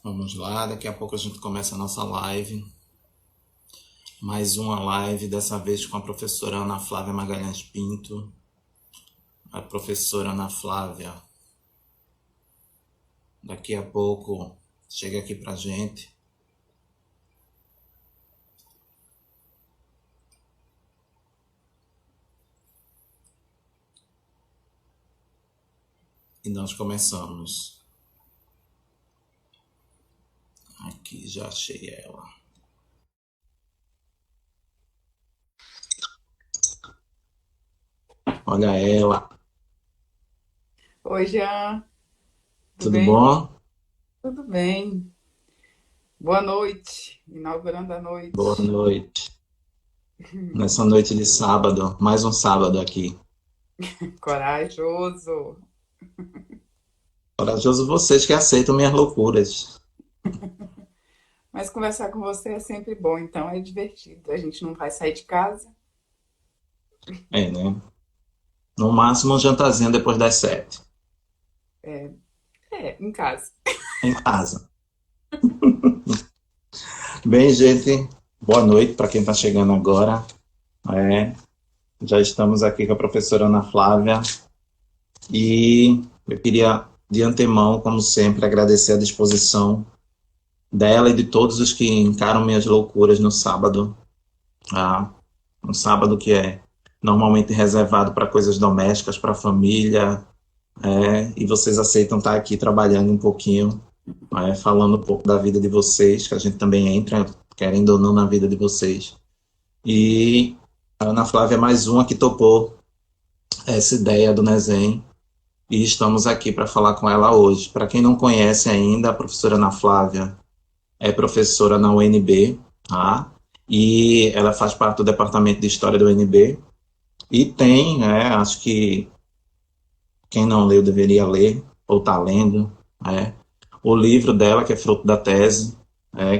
Vamos lá, daqui a pouco a gente começa a nossa live. Mais uma live, dessa vez com a professora Ana Flávia Magalhães Pinto. A professora Ana Flávia, daqui a pouco, chega aqui pra gente. E nós começamos. Aqui, já achei ela. Olha ela. Oi, Jean, tudo Tudo bem? bom? Tudo bem. Boa noite, inaugurando a Boa noite. noite. Nessa noite de sábado, mais um sábado aqui. Corajoso. Corajoso vocês que aceitam minhas loucuras. Mas conversar com você é sempre bom, então é divertido. A gente não vai sair de casa. É, né? No máximo um jantarzinho depois das 7. É, em casa. Em casa. Bem, gente, boa noite para quem está chegando agora. É, já estamos aqui com a professora Ana Flávia e eu queria, de antemão, como sempre, agradecer a disposição dela e de todos os que encaram minhas loucuras no sábado. Tá? Um sábado que é normalmente reservado para coisas domésticas, para a família, e vocês aceitam estar aqui trabalhando um pouquinho, falando um pouco da vida de vocês, que a gente também entra, querendo ou não, na vida de vocês. E a Ana Flávia é mais uma que topou essa ideia do Nesen e estamos aqui para falar com ela hoje. Para quem não conhece ainda, a professora Ana Flávia é professora na UNB, tá? E ela faz parte do departamento de História da UNB e tem, né, acho que quem não leu deveria ler, ou está lendo, né, o livro dela, que é fruto da tese,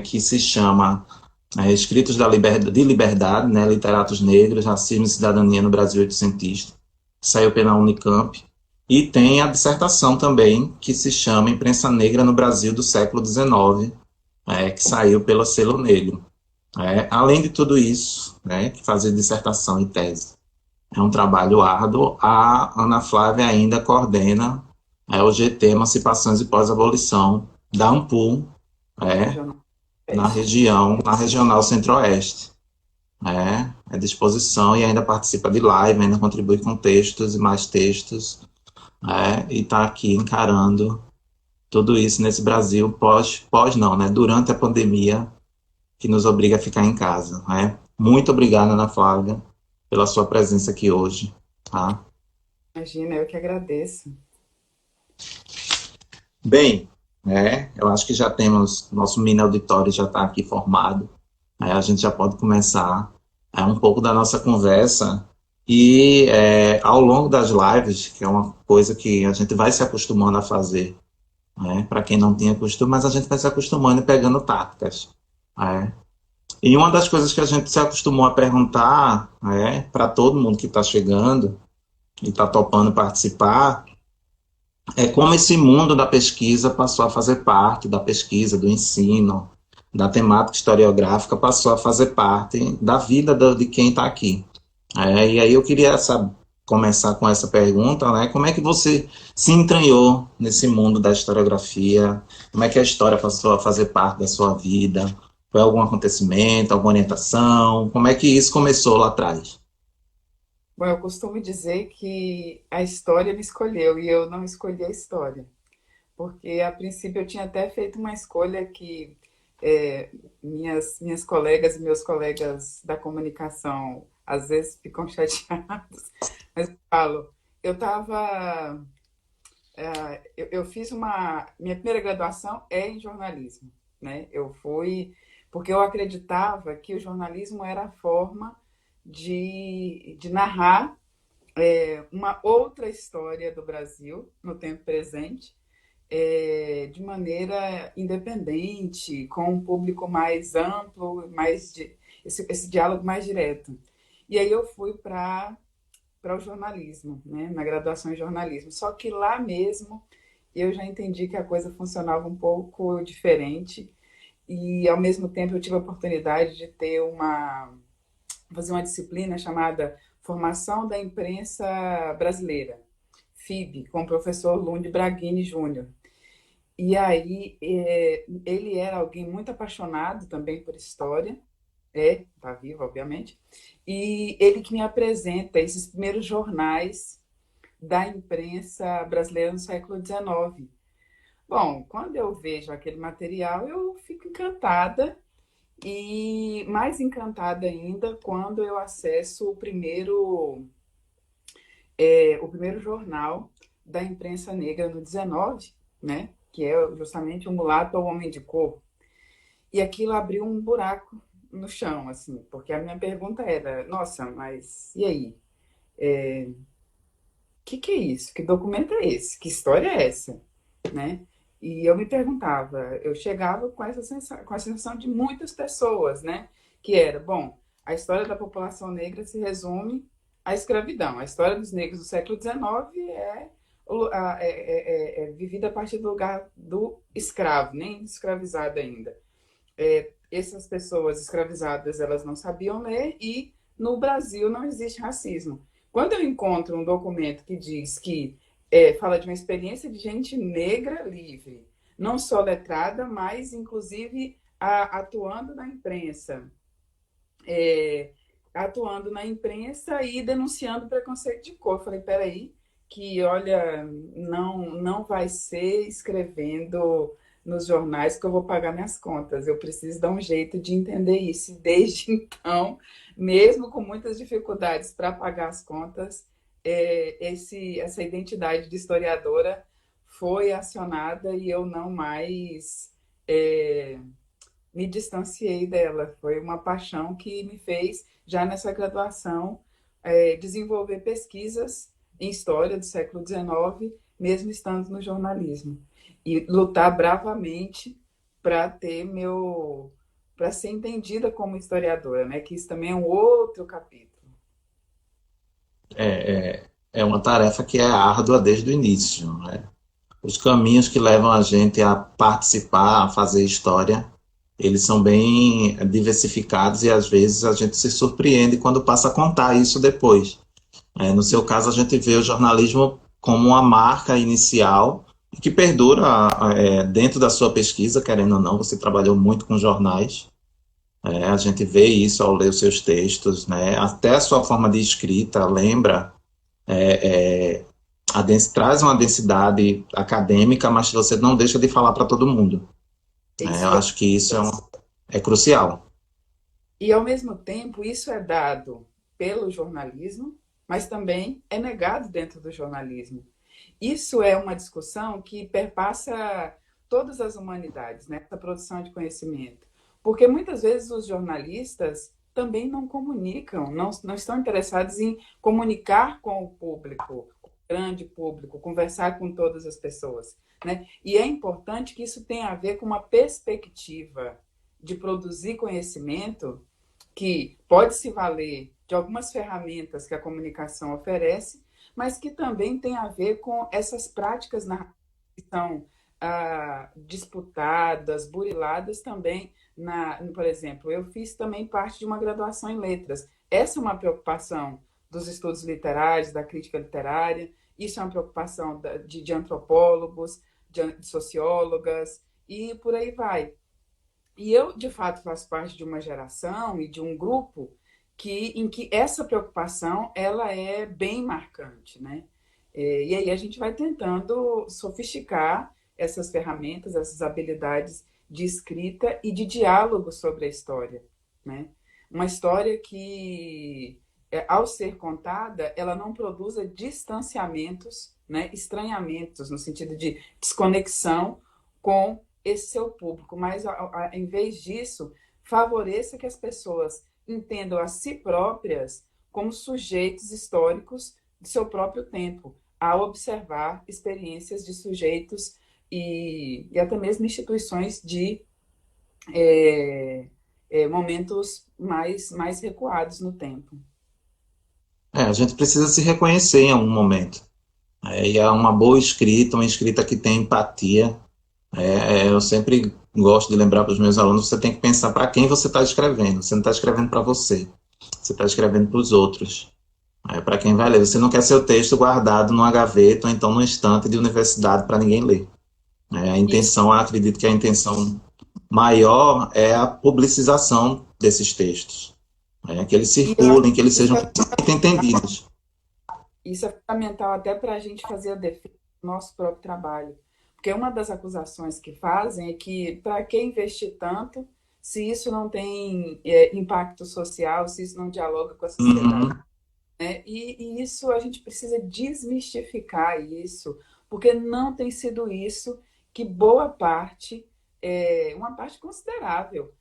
que se chama Escritos de Liberdade, né, Literatos Negros, Racismo e Cidadania no Brasil Oitocentista, saiu pela Unicamp, e tem a dissertação também, que se chama Imprensa Negra no Brasil do século XIX, que saiu pela Selo Negro. Além de tudo isso, que fazer dissertação e tese é um trabalho árduo, a Ana Flávia ainda coordena o GT Emancipações e Pós-Abolição da AMPU, é, Regional na Oeste. região, na Regional Centro-Oeste. É disposição e ainda participa de live, ainda contribui com textos e mais textos, e está aqui encarando tudo isso nesse Brasil pós não, né, durante a pandemia, que nos obriga a ficar em casa. Muito obrigado, Ana Flávia, pela sua presença aqui hoje. Tá? Imagina, eu que agradeço. Bem, eu acho que já temos, nosso mini auditório já está aqui formado, a gente já pode começar um pouco da nossa conversa e ao longo das lives, que é uma coisa que a gente vai se acostumando a fazer, para quem não tinha costume, mas a gente vai se acostumando e pegando táticas. né? E uma das coisas que a gente se acostumou a perguntar para todo mundo que está chegando e está topando participar é como esse mundo da pesquisa passou a fazer parte da pesquisa, do ensino, da temática historiográfica, passou a fazer parte da vida de quem está aqui. E aí eu queria começar com essa pergunta, né? Como é que você se entranhou nesse mundo da historiografia? Como é que a história passou a fazer parte da sua vida? Foi algum acontecimento, alguma orientação? Como é que isso começou lá atrás? Bom, eu costumo dizer que a história me escolheu e eu não escolhi a história. Porque a princípio eu tinha até feito uma escolha que minhas colegas e meus colegas da comunicação às vezes ficam chateados, mas eu falo, eu estava, eu fiz minha primeira graduação é em jornalismo, né? Eu fui porque eu acreditava que o jornalismo era a forma de narrar uma outra história do Brasil no tempo presente de maneira independente, com um público mais amplo, esse diálogo mais direto. E aí eu fui para o jornalismo, né, na graduação em jornalismo. Só que lá mesmo eu já entendi que a coisa funcionava um pouco diferente e, ao mesmo tempo, eu tive a oportunidade de ter fazer uma disciplina chamada Formação da Imprensa Brasileira, FIB, com o professor Lund Braghini Júnior. E aí, ele era alguém muito apaixonado também por história, está vivo, obviamente, e ele que me apresenta esses primeiros jornais da imprensa brasileira no século XIX. Bom, quando eu vejo aquele material, eu fico encantada e mais encantada ainda quando eu acesso o primeiro jornal da imprensa negra no 19, né? Que é justamente o Mulato ou Homem de Cor. E aquilo abriu um buraco no chão, assim, porque a minha pergunta era, nossa, mas e aí? Que é isso? Que documento é esse? Que história é essa? Né? E eu me perguntava, eu chegava com a sensação de muitas pessoas, né? Que era, bom, a história da população negra se resume à escravidão. A história dos negros do século XIX é vivida a partir do lugar do escravo, nem escravizado ainda. Essas pessoas escravizadas, elas não sabiam ler e no Brasil não existe racismo. Quando eu encontro um documento que diz que fala de uma experiência de gente negra livre, não só letrada, mas inclusive atuando na imprensa, é, atuando na imprensa e denunciando preconceito de cor. Eu falei, peraí, que olha, não vai ser escrevendo nos jornais que eu vou pagar minhas contas. Eu preciso dar um jeito de entender isso. E desde então, mesmo com muitas dificuldades para pagar as contas, essa identidade de historiadora foi acionada e eu não mais é, me distanciei dela. Foi uma paixão que me fez, já nessa graduação, desenvolver pesquisas em história do século XIX, mesmo estando no jornalismo. E lutar bravamente para para ser entendida como historiadora, né? Que isso também é um outro capítulo. É uma tarefa que é árdua desde o início, né? Os caminhos que levam a gente a participar, a fazer história, eles são bem diversificados e às vezes a gente se surpreende quando passa a contar isso depois. No seu caso, a gente vê o jornalismo como uma marca inicial e que perdura dentro da sua pesquisa, querendo ou não, você trabalhou muito com jornais. A gente vê isso ao ler os seus textos, né? Até a sua forma de escrita lembra, traz uma densidade acadêmica, mas você não deixa de falar para todo mundo. Eu Isso, acho que isso é crucial. e, ao mesmo tempo, isso é dado pelo jornalismo, mas também é negado dentro do jornalismo. Isso é uma discussão que perpassa todas as humanidades, né? Essa produção de conhecimento. Porque muitas vezes os jornalistas também não comunicam, não estão interessados em comunicar com o público, com o grande público, conversar com todas as pessoas, né? E é importante que isso tenha a ver com uma perspectiva de produzir conhecimento que pode se valer de algumas ferramentas que a comunicação oferece, mas que também tem a ver com essas práticas que são disputadas, buriladas também. Por exemplo, eu fiz também parte de uma graduação em letras. Essa é uma preocupação dos estudos literários, da crítica literária, isso é uma preocupação de antropólogos, de sociólogas, e por aí vai. E eu, de fato, faço parte de uma geração e de um grupo em que essa preocupação ela é bem marcante, né? E aí a gente vai tentando sofisticar essas ferramentas, essas habilidades de escrita e de diálogo sobre a história, né? Uma história que, ao ser contada, ela não produza distanciamentos, né? Estranhamentos, no sentido de desconexão com esse seu público, mas em vez disso, favoreça que as pessoas entendam a si próprias como sujeitos históricos do seu próprio tempo, a observar experiências de sujeitos e até mesmo instituições de momentos mais recuados no tempo. A gente precisa se reconhecer em algum momento. E é uma boa escrita, uma escrita que tem empatia. Eu sempre gosto de lembrar para os meus alunos, você tem que pensar para quem você está escrevendo. Você não está escrevendo para você, você está escrevendo para os outros. Para quem vai ler. Você não quer seu texto guardado numa gaveta ou então num estante de universidade para ninguém ler. A Isso, intenção, eu acredito que a intenção maior é a publicização desses textos. Que eles e eu acho circulem, que eles que sejam entendidos. isso é fundamental até para a gente fazer a defesa do nosso próprio trabalho. Porque uma das acusações que fazem é que para que investir tanto se isso não tem impacto social, se isso não dialoga com a sociedade, Uhum. né? E isso a gente precisa desmistificar isso, porque não tem sido isso que boa parte, uma parte considerável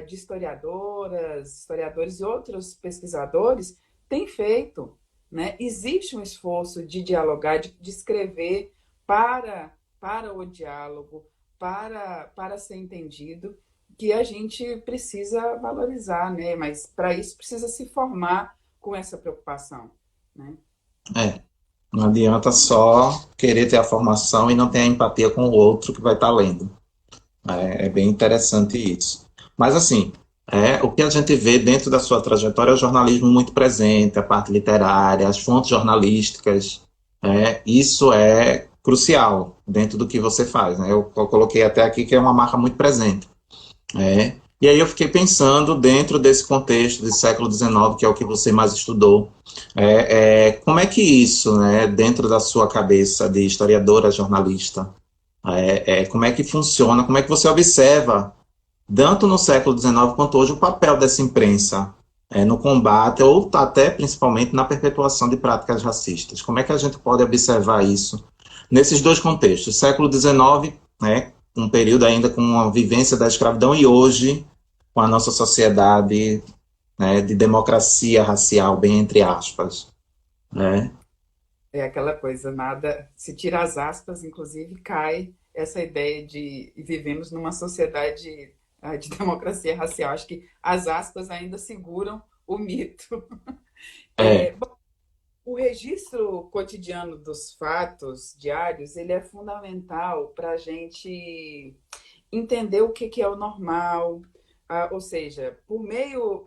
de historiadoras, historiadores e outros pesquisadores tem feito, né? Existe um esforço de dialogar, de escrever para o diálogo, para ser entendido, que a gente precisa valorizar, né? Mas para isso precisa se formar com essa preocupação, né? É, não adianta só querer ter a formação e não ter a empatia com o outro que vai estar lendo. É bem interessante isso. Mas, assim, o que a gente vê dentro da sua trajetória é o jornalismo muito presente, a parte literária, as fontes jornalísticas. Isso é crucial dentro do que você faz. Né? Eu coloquei até aqui que é uma marca muito presente. E aí eu fiquei pensando, dentro desse contexto do século XIX, que é o que você mais estudou, como é que isso, né, dentro da sua cabeça de historiadora, jornalista, como é que funciona, como é que você observa, tanto no século XIX quanto hoje, o papel dessa imprensa no combate ou até principalmente na perpetuação de práticas racistas? Como é que a gente pode observar isso nesses dois contextos? Século XIX, né, um período ainda com a vivência da escravidão, e hoje, com a nossa sociedade, né, de democracia racial, bem entre aspas. Né? É aquela coisa, nada, se tira as aspas, inclusive cai essa ideia de vivemos numa sociedade de democracia racial. Acho que as aspas ainda seguram o mito. É, O registro cotidiano dos fatos diários, ele é fundamental para a gente entender o que é o normal, ou seja, por meio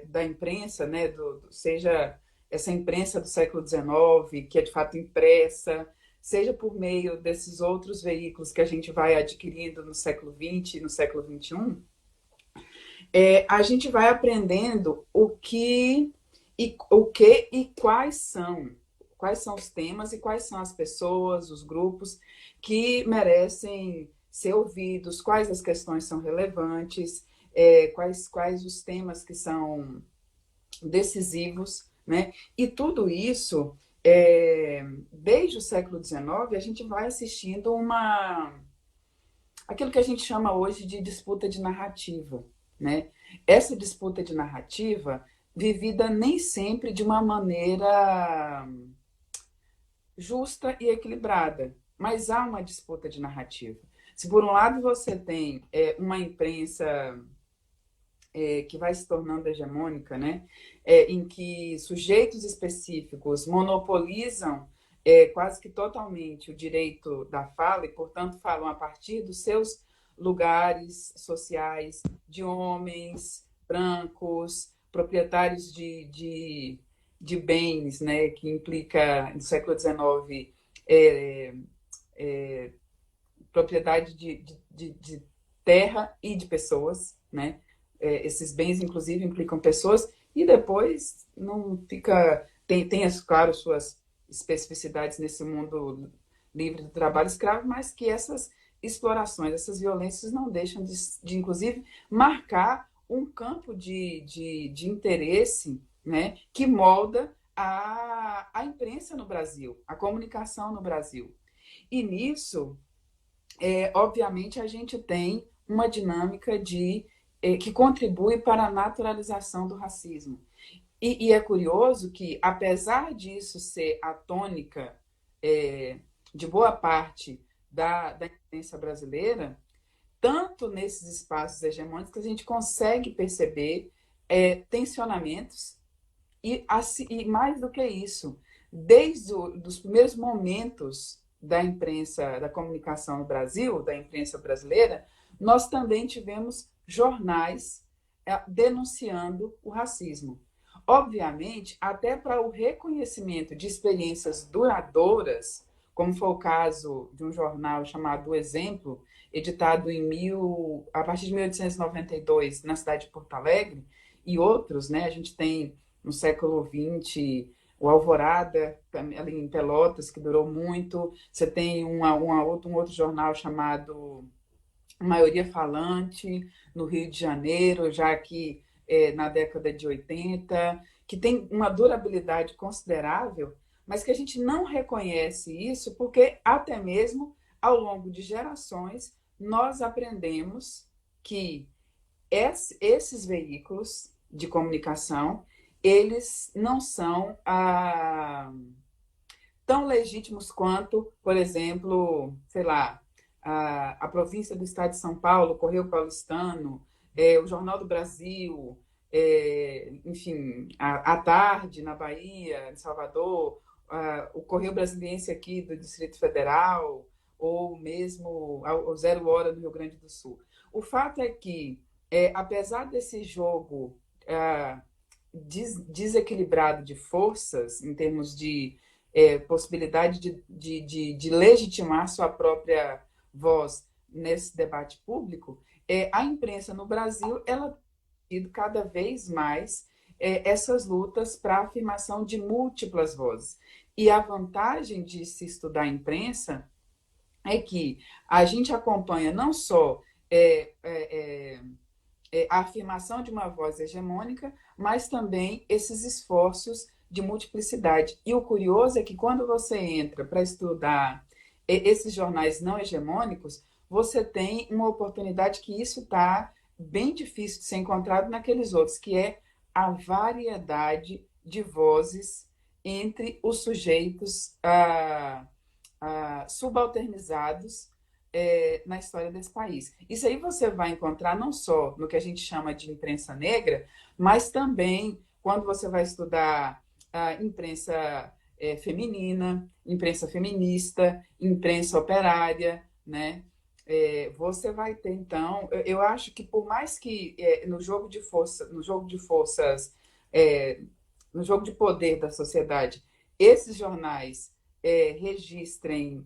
da imprensa, né, seja essa imprensa do século XIX, que é de fato impressa, seja por meio desses outros veículos que a gente vai adquirindo no século XX e no século XXI, a gente vai aprendendo o que e quais são os temas e quais são as pessoas, os grupos que merecem ser ouvidos, quais as questões são relevantes, quais os temas que são decisivos, né? E tudo isso, desde o século XIX, a gente vai assistindo aquilo que a gente chama hoje de disputa de narrativa, né? Essa disputa de narrativa vivida nem sempre de uma maneira justa e equilibrada, mas há uma disputa de narrativa. Se por um lado você tem uma imprensa que vai se tornando hegemônica, né? Em que sujeitos específicos monopolizam quase que totalmente o direito da fala e, portanto, falam a partir dos seus lugares sociais de homens brancos, proprietários de bens, né? Que implica, no século XIX, é, propriedade de terra e de pessoas, né? Esses bens, inclusive, implicam pessoas, e depois não fica. Tem claro, suas especificidades nesse mundo livre do trabalho escravo, mas que essas explorações, essas violências não deixam inclusive, marcar um campo de interesse, né, que molda a imprensa no Brasil, a comunicação no Brasil. E nisso, obviamente, a gente tem uma dinâmica que contribui para a naturalização do racismo. E é curioso que, apesar disso ser a tônica de boa parte da imprensa brasileira, tanto nesses espaços hegemônicos a gente consegue perceber tensionamentos e mais do que isso, desde os primeiros momentos da imprensa, da comunicação no Brasil, da imprensa brasileira, nós também tivemos jornais denunciando o racismo. Obviamente, até para o reconhecimento de experiências duradouras, como foi o caso de um jornal chamado O Exemplo, editado a partir de 1892 na cidade de Porto Alegre, e outros, né? A gente tem no século XX o Alvorada, ali em Pelotas, que durou muito. Você tem um outro jornal chamado Maioria Falante, no Rio de Janeiro, já que na década de 80, que tem uma durabilidade considerável, mas que a gente não reconhece isso porque até mesmo ao longo de gerações nós aprendemos que esses veículos de comunicação eles não são tão legítimos quanto, por exemplo, sei lá, a província do estado de São Paulo, o Correio Paulistano, o Jornal do Brasil, enfim, a Tarde na Bahia, em Salvador, o Correio Brasiliense aqui do Distrito Federal, ou mesmo o Zero Hora do Rio Grande do Sul. O fato é que, apesar desse jogo desequilibrado de forças, em termos de possibilidade de legitimar sua própria voz nesse debate público, a imprensa no Brasil ela tem tido cada vez mais essas lutas para a afirmação de múltiplas vozes. E a vantagem de se estudar a imprensa é que a gente acompanha não só a afirmação de uma voz hegemônica, mas também esses esforços de multiplicidade. E o curioso é que quando você entra para estudar esses jornais não hegemônicos, você tem uma oportunidade que isso está bem difícil de ser encontrado naqueles outros, que é a variedade de vozes entre os sujeitos subalternizados na história desse país. Isso aí você vai encontrar não só no que a gente chama de imprensa negra, mas também quando você vai estudar a imprensa feminina, imprensa feminista, imprensa operária, né? Você vai ter, então, eu acho que por mais que no jogo de forças, no jogo de poder da sociedade, esses jornais registrem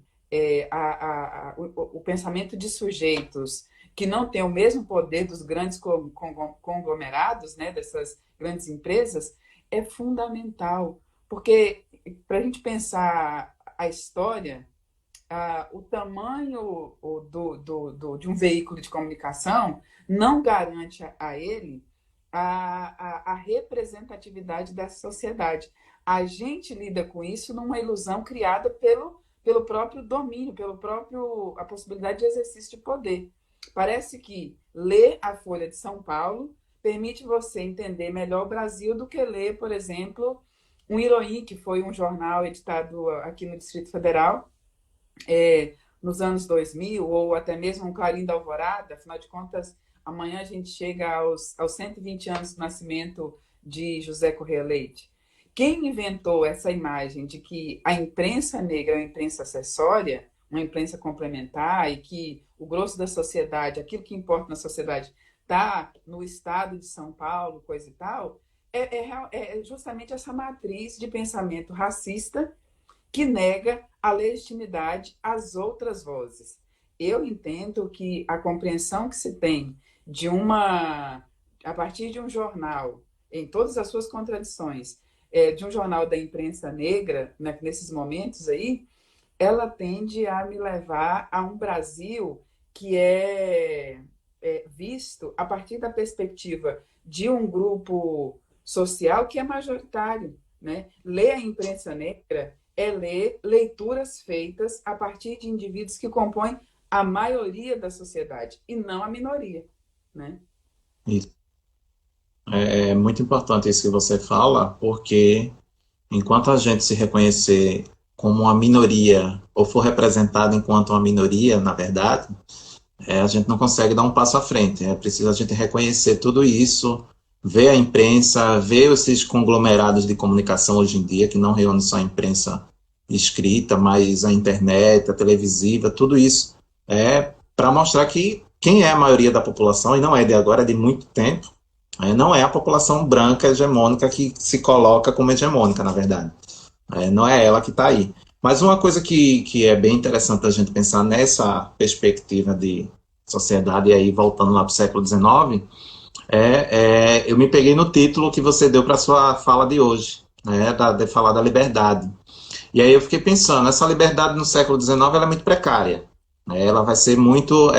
o pensamento de sujeitos que não têm o mesmo poder dos grandes conglomerados, né, dessas grandes empresas, é fundamental, porque para a gente pensar a história, o tamanho de um veículo de comunicação não garante a ele a representatividade da sociedade. A gente lida com isso numa ilusão criada pelo próprio domínio, a possibilidade de exercício de poder. Parece que ler a Folha de São Paulo permite você entender melhor o Brasil do que ler, por exemplo, um Iroí, que foi um jornal editado aqui no Distrito Federal, nos anos 2000, ou até mesmo um Clarim da Alvorada. Afinal de contas, amanhã a gente chega aos 120 anos do nascimento de José Correia Leite. Quem inventou essa imagem de que a imprensa negra é uma imprensa acessória, uma imprensa complementar, e que o grosso da sociedade, aquilo que importa na sociedade, está no estado de São Paulo, coisa e tal, é justamente essa matriz de pensamento racista que nega a legitimidade às outras vozes. Eu entendo que a compreensão que se tem a partir de um jornal, em todas as suas contradições, de um jornal da imprensa negra, né, nesses momentos aí, ela tende a me levar a um Brasil que é visto a partir da perspectiva de um grupo social que é majoritário, né? Ler a imprensa negra é ler leituras feitas a partir de indivíduos que compõem a maioria da sociedade e não a minoria, né? Isso. É muito importante isso que você fala, porque enquanto a gente se reconhecer como uma minoria, ou for representado enquanto uma minoria, na verdade, a gente não consegue dar um passo à frente. É preciso a gente reconhecer tudo isso, vê a imprensa, vê esses conglomerados de comunicação hoje em dia, que não reúne só a imprensa escrita, mas a internet, a televisiva, tudo isso é para mostrar que quem é a maioria da população, e não é de agora, é de muito tempo, não é a população branca hegemônica que se coloca como hegemônica, na verdade. Não é ela que está aí. Mas uma coisa que é bem interessante a gente pensar nessa perspectiva de sociedade, e aí voltando lá para o século XIX, eu me peguei no título que você deu para a sua fala de hoje, né, de falar da liberdade. E aí eu fiquei pensando, essa liberdade no século XIX ela é muito precária, né, ela vai ser muito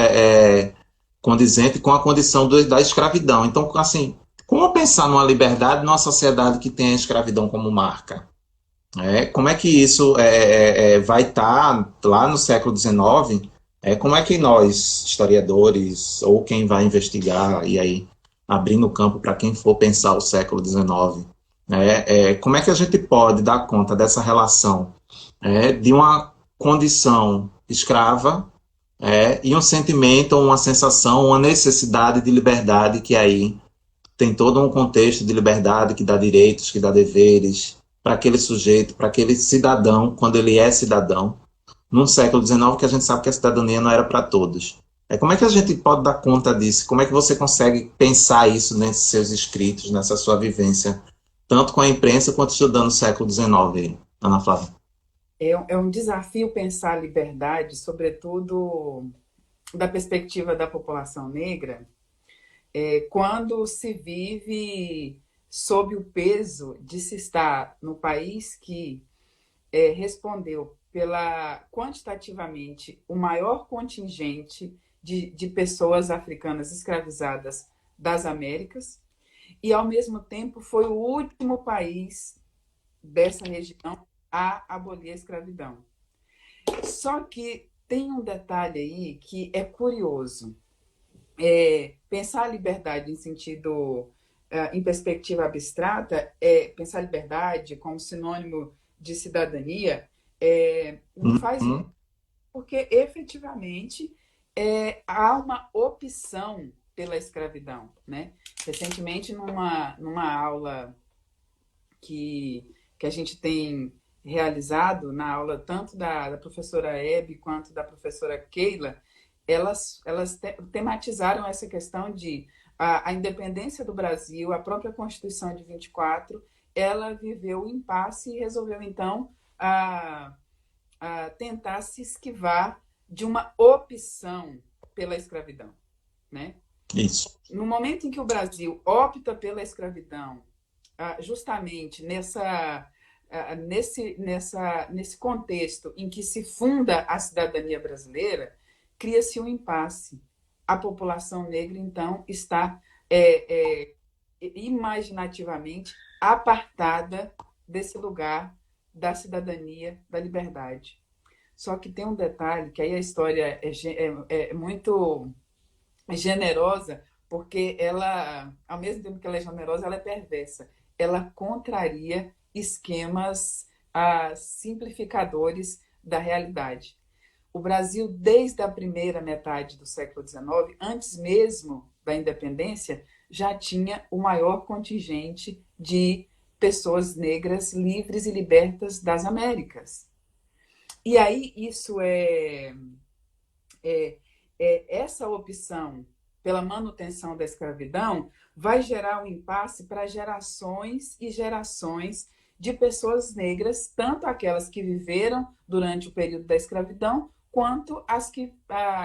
condizente com a condição da escravidão. Então, assim, como pensar numa liberdade numa sociedade que tem a escravidão como marca? Como é que isso vai estar lá no século XIX? Como é que nós, historiadores, ou quem vai investigar, e aí abrindo o campo para quem for pensar o século XIX, como é que a gente pode dar conta dessa relação de uma condição escrava e um sentimento, uma sensação, uma necessidade de liberdade que aí tem todo um contexto de liberdade que dá direitos, que dá deveres para aquele sujeito, para aquele cidadão, quando ele é cidadão, num século XIX que a gente sabe que a cidadania não era para todos. Como é que a gente pode dar conta disso? Como é que você consegue pensar isso nesses seus escritos, nessa sua vivência, tanto com a imprensa quanto estudando o século XIX, Ana Flávia? É um desafio pensar a liberdade, sobretudo da perspectiva da população negra, quando se vive sob o peso de se estar no país que respondeu pela quantitativamente o maior contingente de pessoas africanas escravizadas das Américas e, ao mesmo tempo, foi o último país dessa região a abolir a escravidão. Só que tem um detalhe aí que é curioso. Pensar a liberdade em sentido, em perspectiva abstrata, pensar a liberdade como sinônimo de cidadania, não faz muito, Uhum. porque efetivamente há uma opção pela escravidão, né? Recentemente, numa aula que a gente tem realizado, na aula tanto da professora Hebe quanto da professora Keila, elas tematizaram essa questão de a independência do Brasil, a própria Constituição de 24, ela viveu o impasse e resolveu, então, a tentar se esquivar de uma opção pela escravidão, né? Isso. No momento em que o Brasil opta pela escravidão, justamente nesse contexto em que se funda a cidadania brasileira, cria-se um impasse. A população negra, então, está imaginativamente apartada desse lugar da cidadania, da liberdade. Só que tem um detalhe, que aí a história é muito generosa, porque ela, ao mesmo tempo que ela é generosa, ela é perversa. Ela contraria esquemas simplificadores da realidade. O Brasil, desde a primeira metade do século XIX, antes mesmo da independência, já tinha o maior contingente de pessoas negras livres e libertas das Américas. E aí isso essa opção pela manutenção da escravidão vai gerar um impasse para gerações e gerações de pessoas negras, tanto aquelas que viveram durante o período da escravidão, quanto as que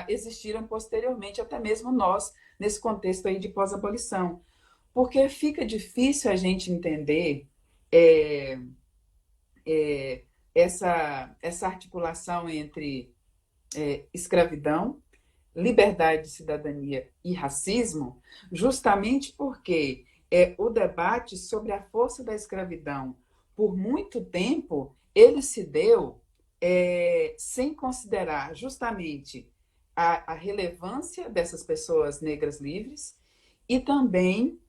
existiram posteriormente, até mesmo nós, nesse contexto aí de pós-abolição. Porque fica difícil a gente entender é, essa articulação entre escravidão, liberdade de cidadania e racismo, justamente porque o debate sobre a força da escravidão, por muito tempo, ele se deu sem considerar justamente a relevância dessas pessoas negras livres e também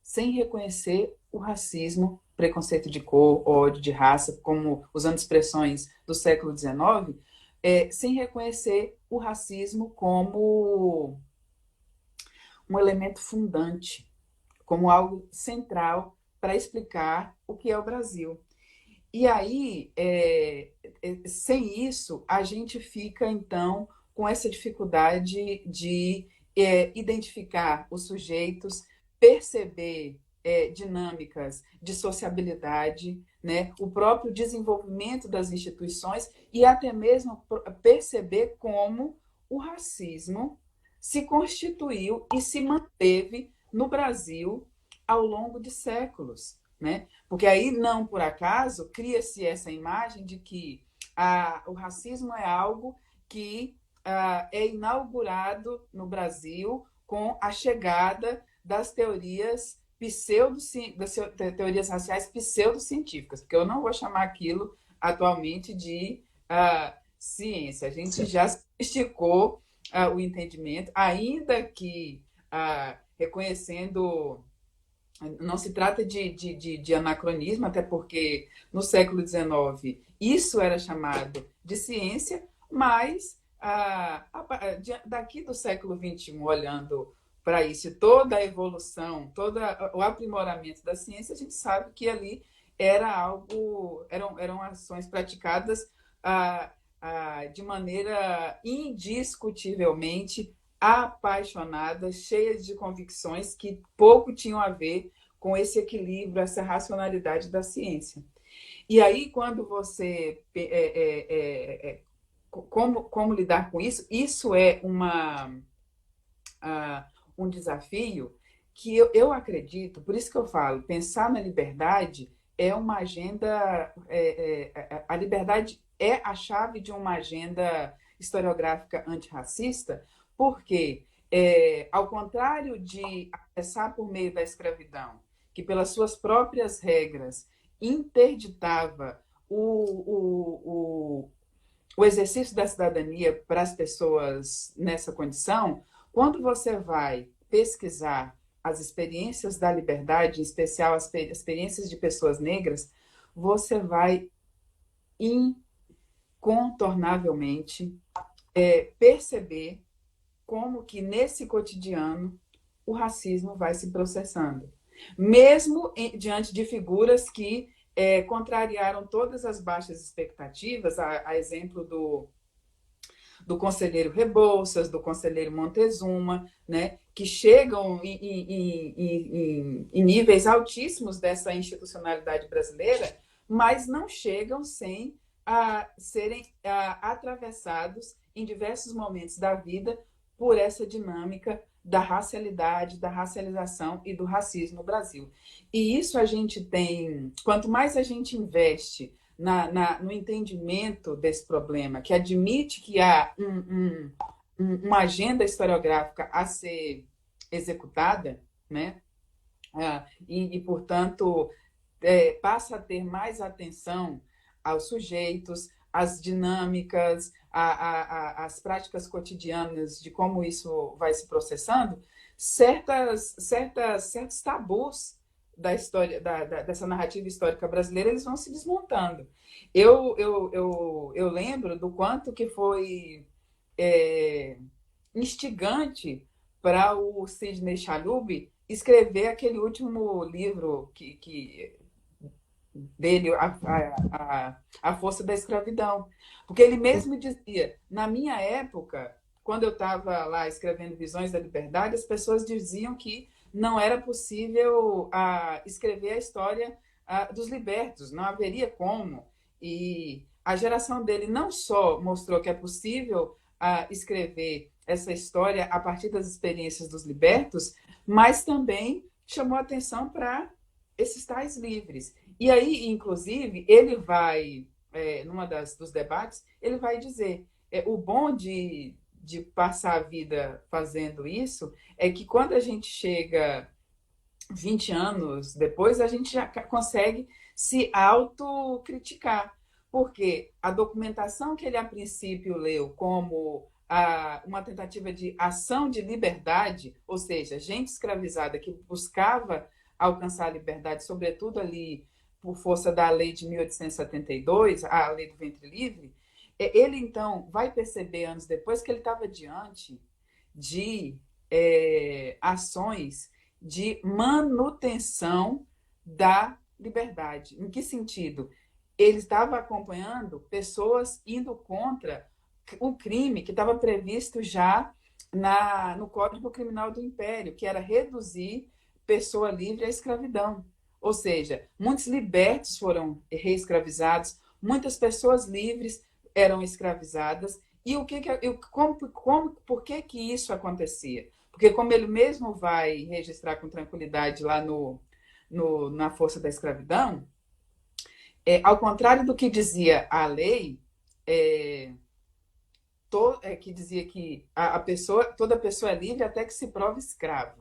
sem reconhecer o racismo, preconceito de cor, ódio de raça, como usando expressões do século XIX, sem reconhecer o racismo como um elemento fundante, como algo central para explicar o que é o Brasil. E aí, sem isso, a gente fica, então, com essa dificuldade de identificar os sujeitos, perceber dinâmicas de sociabilidade, né, o próprio desenvolvimento das instituições e até mesmo perceber como o racismo se constituiu e se manteve no Brasil ao longo de séculos, né? Porque aí, não por acaso, cria-se essa imagem de que o racismo é algo que é inaugurado no Brasil com a chegada das das teorias raciais pseudocientíficas, porque eu não vou chamar aquilo atualmente de ciência. A gente já sofisticou o entendimento, ainda que reconhecendo. Não se trata de anacronismo, até porque no século XIX isso era chamado de ciência, mas daqui do século XXI, olhando para isso, toda a evolução, todo o aprimoramento da ciência, a gente sabe que ali eram ações praticadas de maneira indiscutivelmente apaixonadas, cheias de convicções que pouco tinham a ver com esse equilíbrio, essa racionalidade da ciência. E aí, quando você... como lidar com isso? Isso é um desafio que eu acredito, por isso que eu falo, pensar na liberdade é uma agenda... a liberdade é a chave de uma agenda historiográfica antirracista, porque, ao contrário de acessar por meio da escravidão, que pelas suas próprias regras interditava o exercício da cidadania para as pessoas nessa condição, quando você vai pesquisar as experiências da liberdade, em especial as experiências de pessoas negras, você vai incontornavelmente perceber como que nesse cotidiano o racismo vai se processando. Mesmo diante de figuras que contrariaram todas as baixas expectativas, a exemplo do conselheiro Rebouças, do conselheiro Montezuma, né, que chegam em níveis altíssimos dessa institucionalidade brasileira, mas não chegam sem serem atravessados em diversos momentos da vida por essa dinâmica da racialidade, da racialização e do racismo no Brasil. E isso a gente tem, quanto mais a gente investe no entendimento desse problema, que admite que há uma agenda historiográfica a ser executada, né? Portanto, passa a ter mais atenção aos sujeitos, às dinâmicas, às práticas cotidianas de como isso vai se processando, certos tabus da história, dessa narrativa histórica brasileira, eles vão se desmontando. Eu lembro do quanto que foi instigante para o Sidney Chalhoub escrever aquele último livro dele, a Força da Escravidão. Porque ele mesmo dizia, na minha época, quando eu estava lá escrevendo Visões da Liberdade, as pessoas diziam que não era possível escrever a história dos libertos, não haveria como. E a geração dele não só mostrou que é possível escrever essa história a partir das experiências dos libertos, mas também chamou atenção para esses tais livres. E aí, inclusive, ele vai, dos debates, ele vai dizer, o bom de passar a vida fazendo isso é que quando a gente chega 20 anos depois, a gente já consegue se autocriticar, porque a documentação que ele, a princípio, leu como uma tentativa de ação de liberdade, ou seja, gente escravizada que buscava alcançar a liberdade, sobretudo ali por força da lei de 1872, a lei do ventre livre, ele, então, vai perceber anos depois que ele estava diante de ações de manutenção da liberdade. Em que sentido? Ele estava acompanhando pessoas indo contra o crime que estava previsto já no Código Criminal do Império, que era reduzir pessoa livre à escravidão. Ou seja, muitos libertos foram reescravizados, muitas pessoas livres eram escravizadas. E por que isso acontecia? Porque, como ele mesmo vai registrar com tranquilidade lá na Força da Escravidão, ao contrário do que dizia a lei, que dizia que toda pessoa é livre até que se prove escrava.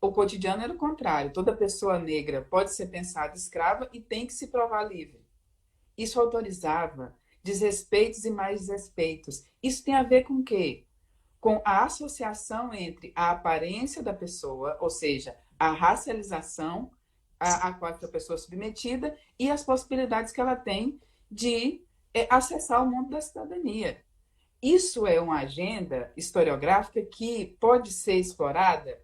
O cotidiano era o contrário. Toda pessoa negra pode ser pensada escrava e tem que se provar livre. Isso autorizava desrespeitos e mais desrespeitos. Isso tem a ver com o quê? Com a associação entre a aparência da pessoa, ou seja, a racialização a qual a pessoa é submetida e as possibilidades que ela tem de acessar o mundo da cidadania. Isso é uma agenda historiográfica que pode ser explorada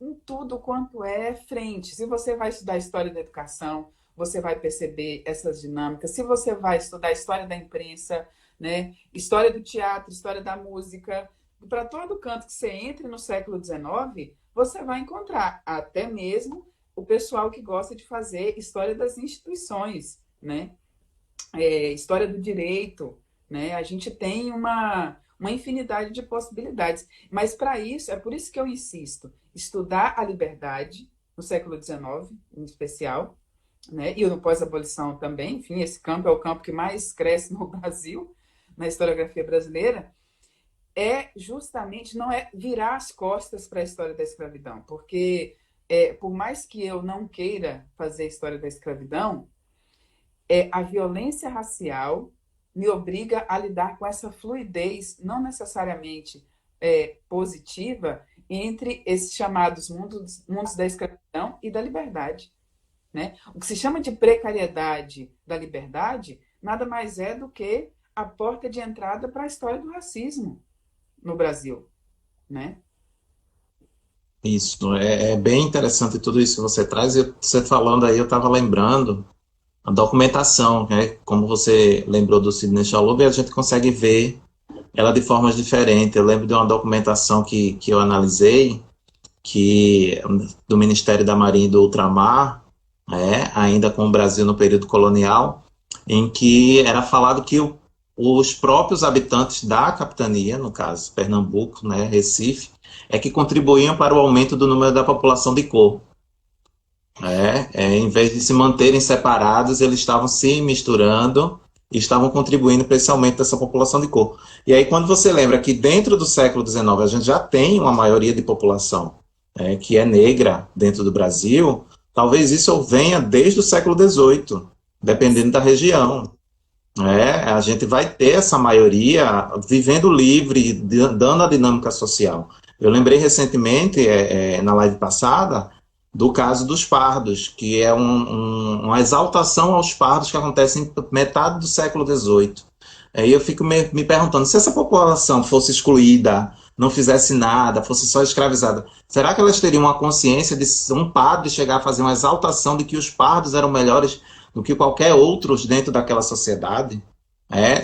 em tudo quanto é frente. Se você vai estudar a história da educação, você vai perceber essas dinâmicas. Se você vai estudar a história da imprensa, né, história do teatro, história da música, para todo canto que você entre no século XIX, você vai encontrar até mesmo o pessoal que gosta de fazer história das instituições, né? História do direito, né? A gente tem uma infinidade de possibilidades. Mas para isso, é por isso que eu insisto, estudar a liberdade no século XIX, em especial, né? E no pós-abolição também. Enfim, esse campo é o campo que mais cresce no Brasil, na historiografia brasileira, justamente não é virar as costas para a história da escravidão, porque por mais que eu não queira fazer a história da escravidão, a violência racial me obriga a lidar com essa fluidez, não necessariamente positiva, entre esses chamados mundos da escravidão e da liberdade. Né? O que se chama de precariedade da liberdade nada mais é do que a porta de entrada para a história do racismo no Brasil. Né? Isso, é bem interessante tudo isso que você traz. Você falando aí, eu estava lembrando a documentação, né? Como você lembrou do Sidney Chalub, a gente consegue ver ela de formas diferentes. Eu lembro de uma documentação que eu analisei, que do Ministério da Marinha e do Ultramar, ainda com o Brasil no período colonial, em que era falado que os próprios habitantes da capitania, no caso Pernambuco, né, Recife, é que contribuíam para o aumento do número da população de cor. Em vez de se manterem separados, eles estavam se misturando e estavam contribuindo para esse aumento dessa população de cor. E aí, quando você lembra que dentro do século XIX a gente já tem uma maioria de população que é negra dentro do Brasil, talvez isso venha desde o século XVIII, dependendo da região. A gente vai ter essa maioria vivendo livre, dando a dinâmica social. Eu lembrei recentemente, na live passada, do caso dos pardos, que é uma exaltação aos pardos que acontece em metade do século XVIII. Aí eu fico me perguntando, se essa população fosse excluída, não fizesse nada, fosse só escravizada, será que elas teriam uma consciência de um padre chegar a fazer uma exaltação de que os pardos eram melhores do que qualquer outros dentro daquela sociedade?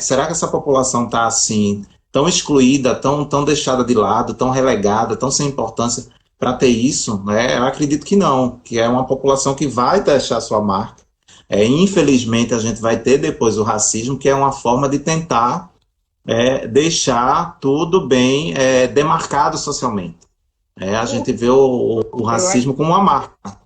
Será que essa população está assim, tão excluída, tão deixada de lado, tão relegada, tão sem importância para ter isso? Eu acredito que não, que é uma população que vai deixar sua marca. Infelizmente, a gente vai ter depois o racismo, que é uma forma de tentar deixar tudo bem demarcado socialmente. A gente vê o racismo como uma marca.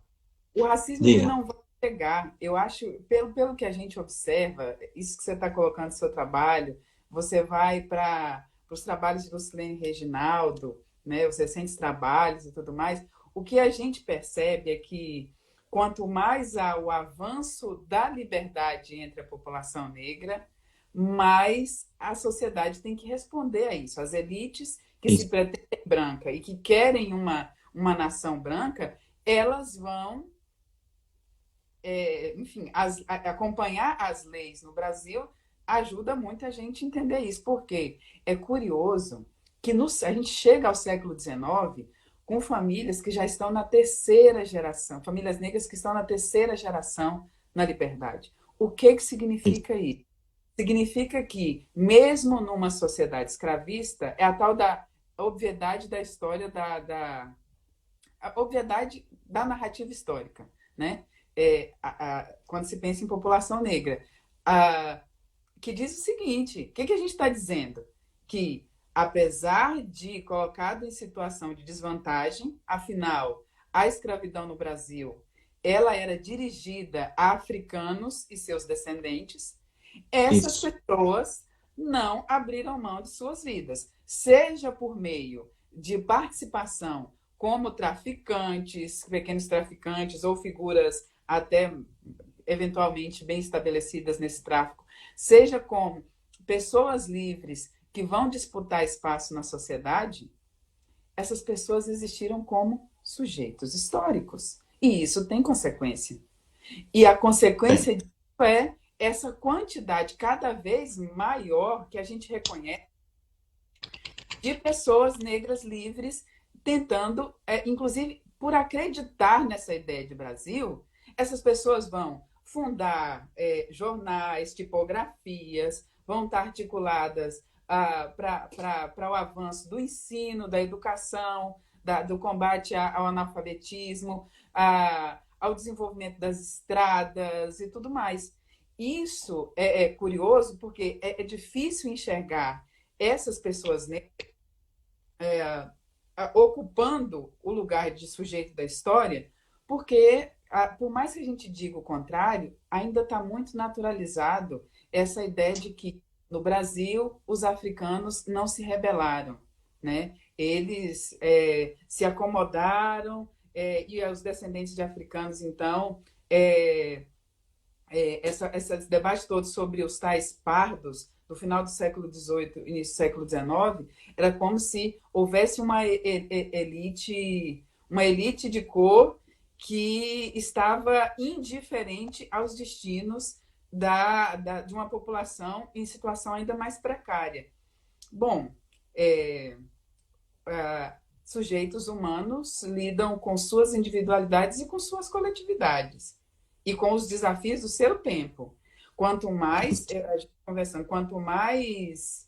O racismo ele Diga. não vai chegar. Eu acho, pelo que a gente observa, isso que você está colocando no seu trabalho, você vai para os trabalhos de Lucilene e Reginaldo, né, os recentes trabalhos e tudo mais, o que a gente percebe é que quanto mais há o avanço da liberdade entre a população negra, mais a sociedade tem que responder a isso. As elites que se Isso. pretendem branca e que querem uma nação branca, elas vão enfim, acompanhar as leis no Brasil ajuda muito a gente a entender isso. Porque é curioso que a gente chega ao século XIX com famílias que já estão na terceira geração, famílias negras que estão na terceira geração na liberdade. O que significa isso? Significa que, mesmo numa sociedade escravista, é a tal da obviedade da história, a obviedade da narrativa histórica, né? Quando se pensa em população negra, que diz o seguinte: o que a gente está dizendo? Que, apesar de colocado em situação de desvantagem, afinal, a escravidão no Brasil, ela era dirigida a africanos e seus descendentes, essas Isso. pessoas não abriram mão de suas vidas, seja por meio de participação como traficantes, pequenos traficantes ou figuras até eventualmente bem estabelecidas nesse tráfico, seja como pessoas livres que vão disputar espaço na sociedade, essas pessoas existiram como sujeitos históricos. E isso tem consequência. E a consequência disso é essa quantidade cada vez maior que a gente reconhece de pessoas negras livres tentando, inclusive por acreditar nessa ideia de Brasil, essas pessoas vão fundar jornais, tipografias, vão estar articuladas para o avanço do ensino, da educação, do combate ao analfabetismo, ao desenvolvimento das estradas e tudo mais. Isso é curioso porque é difícil enxergar essas pessoas negras ocupando o lugar de sujeito da história, porque, por mais que a gente diga o contrário, ainda está muito naturalizado essa ideia de que, no Brasil, os africanos não se rebelaram, né? Eles se acomodaram, e os descendentes de africanos, então, esse debate todo sobre os tais pardos, no final do século XVIII, início do século XIX, era como se houvesse uma elite de cor que estava indiferente aos destinos de uma população em situação ainda mais precária. Bom, sujeitos humanos lidam com suas individualidades e com suas coletividades, e com os desafios do seu tempo. Quanto mais, a gente conversando, quanto mais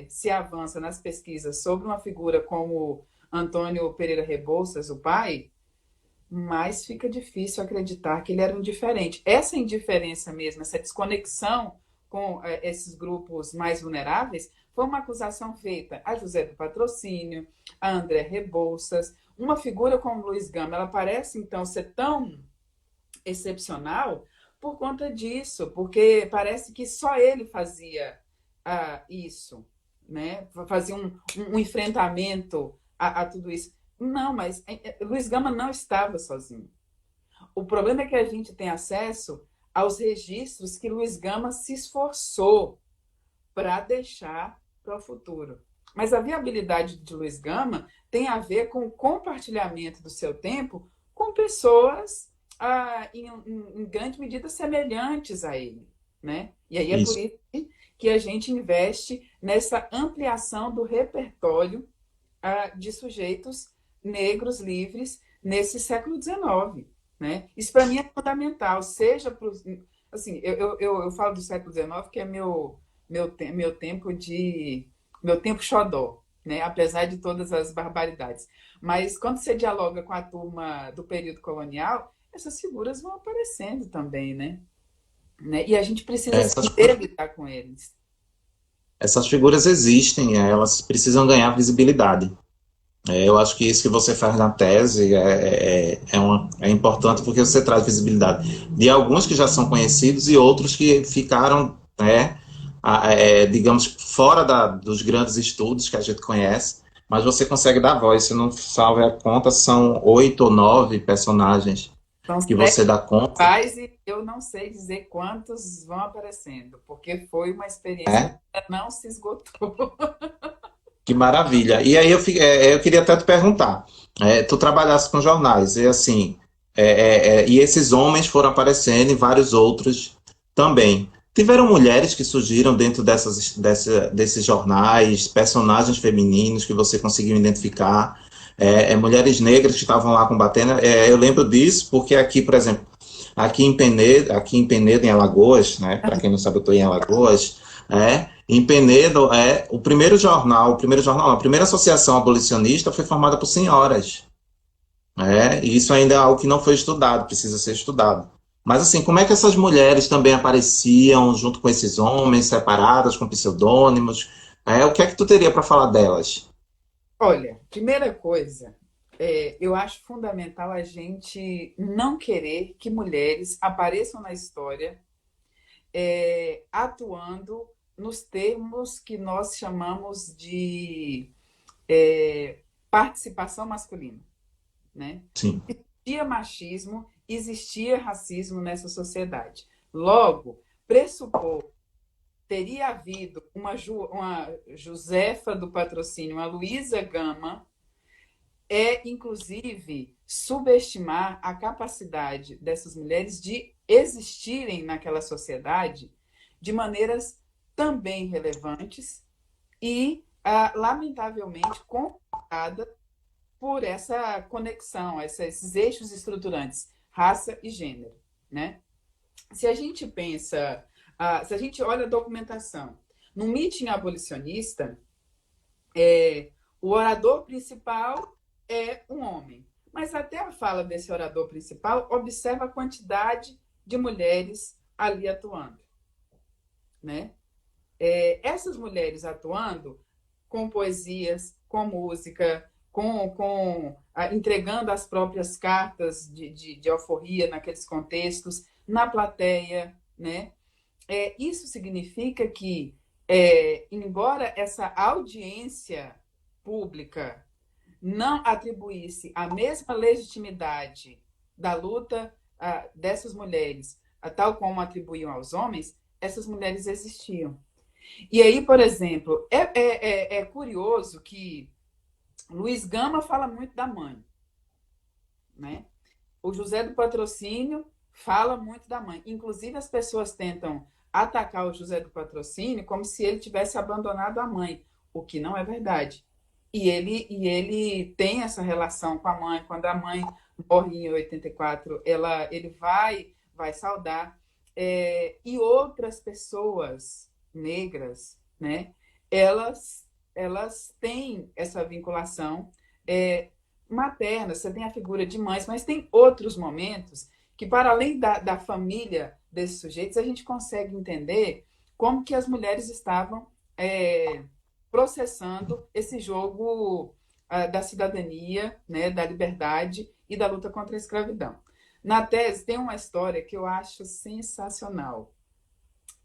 se avança nas pesquisas sobre uma figura como Antônio Pereira Rebouças, o pai, mais fica difícil acreditar que ele era um indiferente. Essa indiferença mesmo, essa desconexão com esses grupos mais vulneráveis, foi uma acusação feita a José do Patrocínio, a André Rebouças. Uma figura como Luiz Gama, ela parece, então, ser tão excepcional por conta disso, porque parece que só ele fazia isso, né? Fazia um enfrentamento a tudo isso. Não, mas Luiz Gama não estava sozinho. O problema é que a gente tem acesso aos registros que Luiz Gama se esforçou para deixar para o futuro. Mas a viabilidade de Luiz Gama tem a ver com o compartilhamento do seu tempo com pessoas em grande medida semelhantes a ele, né? E aí é por isso que a gente investe nessa ampliação do repertório de sujeitos negros livres nesse século XIX, né? Isso para mim é fundamental, seja para assim, eu falo do século XIX que é meu tempo xodó, né? Apesar de todas as barbaridades. Mas quando você dialoga com a turma do período colonial, essas figuras vão aparecendo também, né? E a gente precisa saber lidar com eles. Essas figuras existem, elas precisam ganhar visibilidade. Eu acho que isso que você faz na tese é importante porque você traz visibilidade de alguns que já são conhecidos e outros que ficaram, digamos, fora dos grandes estudos que a gente conhece, mas você consegue dar voz. Se não salve a conta, são 8 ou 9 personagens que você dá conta. E eu não sei dizer quantos vão aparecendo, porque foi uma experiência que não se esgotou. Que maravilha. E aí eu queria até te perguntar, tu trabalhaste com jornais, e assim, e esses homens foram aparecendo e vários outros também. Tiveram mulheres que surgiram dentro desses jornais, personagens femininos que você conseguiu identificar, mulheres negras que estavam lá combatendo. Eu lembro disso porque aqui, por exemplo, aqui em Penedo, em Alagoas, né? Para quem não sabe, eu estou em Alagoas. Em Penedo, o primeiro jornal, a primeira associação abolicionista foi formada por senhoras. E isso ainda é algo que não foi estudado, precisa ser estudado. Mas assim, como é que essas mulheres também apareciam junto com esses homens, separadas, com pseudônimos? O que é que tu teria para falar delas? Olha, primeira coisa, eu acho fundamental a gente não querer que mulheres apareçam na história atuando nos termos que nós chamamos de participação masculina, né? Sim. Existia machismo, existia racismo nessa sociedade. Logo, pressupor teria havido uma Josefa do Patrocínio, uma Luísa Gama, inclusive, subestimar a capacidade dessas mulheres de existirem naquela sociedade de maneiras também relevantes e, lamentavelmente, complicadas por essa conexão, esses eixos estruturantes, raça e gênero, né? Se a gente pensa, se a gente olha a documentação, no mitin abolicionista, o orador principal é um homem. Mas até a fala desse orador principal observa a quantidade de mulheres ali atuando, né? Essas mulheres atuando com poesias, com música, entregando as próprias cartas de alforria naqueles contextos, na plateia, né? Isso significa que, embora essa audiência pública não atribuísse a mesma legitimidade da luta dessas mulheres, tal como atribuíam aos homens, essas mulheres existiam. E aí, por exemplo, é curioso que Luiz Gama fala muito da mãe, né? O José do Patrocínio fala muito da mãe. Inclusive, as pessoas tentam atacar o José do Patrocínio como se ele tivesse abandonado a mãe, o que não é verdade. E ele tem essa relação com a mãe. Quando a mãe morre em 84, ele vai saudar. E outras pessoas negras, né? Elas têm essa vinculação materna. Você tem a figura de mães, mas tem outros momentos que, para além da família desses sujeitos, a gente consegue entender como que as mulheres estavam processando esse jogo da cidadania, né, da liberdade e da luta contra a escravidão. Na tese, tem uma história que eu acho sensacional,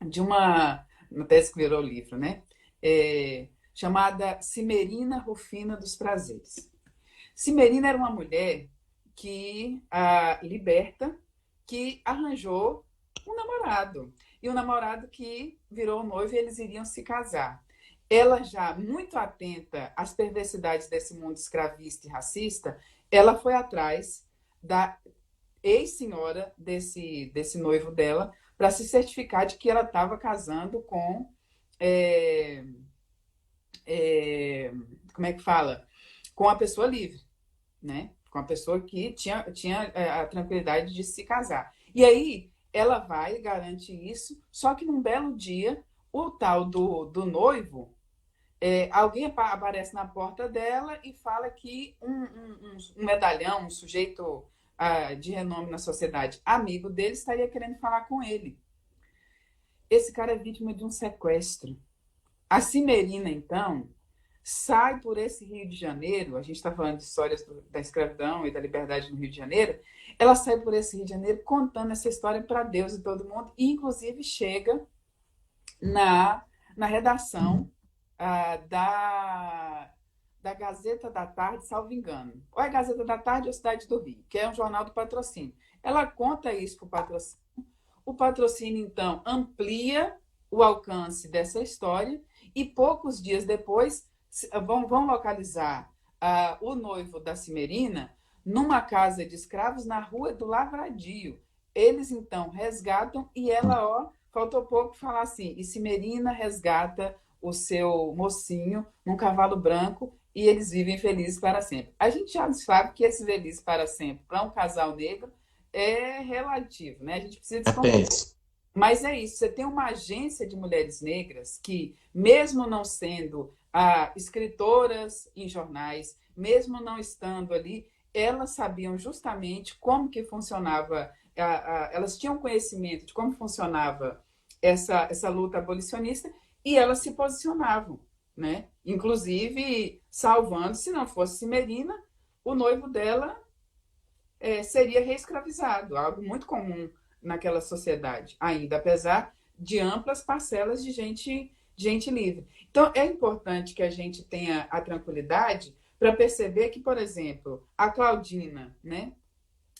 na tese que virou o livro, né? Chamada Cimerina Rufina dos Prazeres. Cimerina era uma mulher liberta, que arranjou um namorado. E um namorado que virou noivo e eles iriam se casar. Ela, já muito atenta às perversidades desse mundo escravista e racista, ela foi atrás da ex-senhora desse noivo dela para se certificar de que ela estava casando com... como é que fala? Com a pessoa livre, né? Com a pessoa que tinha a tranquilidade de se casar. E aí ela vai e garante isso, só que num belo dia, o tal do noivo, alguém aparece na porta dela e fala que um medalhão, um sujeito de renome na sociedade, amigo dele, estaria querendo falar com ele. Esse cara é vítima de um sequestro. A Cimerina, então, sai por esse Rio de Janeiro, a gente está falando de histórias da escravidão e da liberdade no Rio de Janeiro, ela sai por esse Rio de Janeiro contando essa história para Deus e todo mundo, e inclusive chega na redação da Gazeta da Tarde, salvo engano. Ou é Gazeta da Tarde ou Cidade do Rio, que é um jornal do Patrocínio. Ela conta isso para o Patrocínio. O Patrocínio, então, amplia o alcance dessa história e poucos dias depois vão localizar o noivo da Cimerina numa casa de escravos na Rua do Lavradio. Eles, então, resgatam e ela faltou pouco falar assim, e Cimerina resgata o seu mocinho num cavalo branco e eles vivem felizes para sempre. A gente já sabe que esse feliz para sempre para um casal negro é relativo, né? A gente precisa É desconstruir. péssimo. Mas é isso, você tem uma agência de mulheres negras que, mesmo não sendo escritoras em jornais, mesmo não estando ali, elas sabiam justamente como que funcionava, elas tinham conhecimento de como funcionava essa luta abolicionista e elas se posicionavam, né? Inclusive salvando, se não fosse Cimerina, o noivo dela seria reescravizado, algo muito comum naquela sociedade ainda, apesar de amplas parcelas de gente livre. Então, é importante que a gente tenha a tranquilidade para perceber que, por exemplo, a Claudina, né?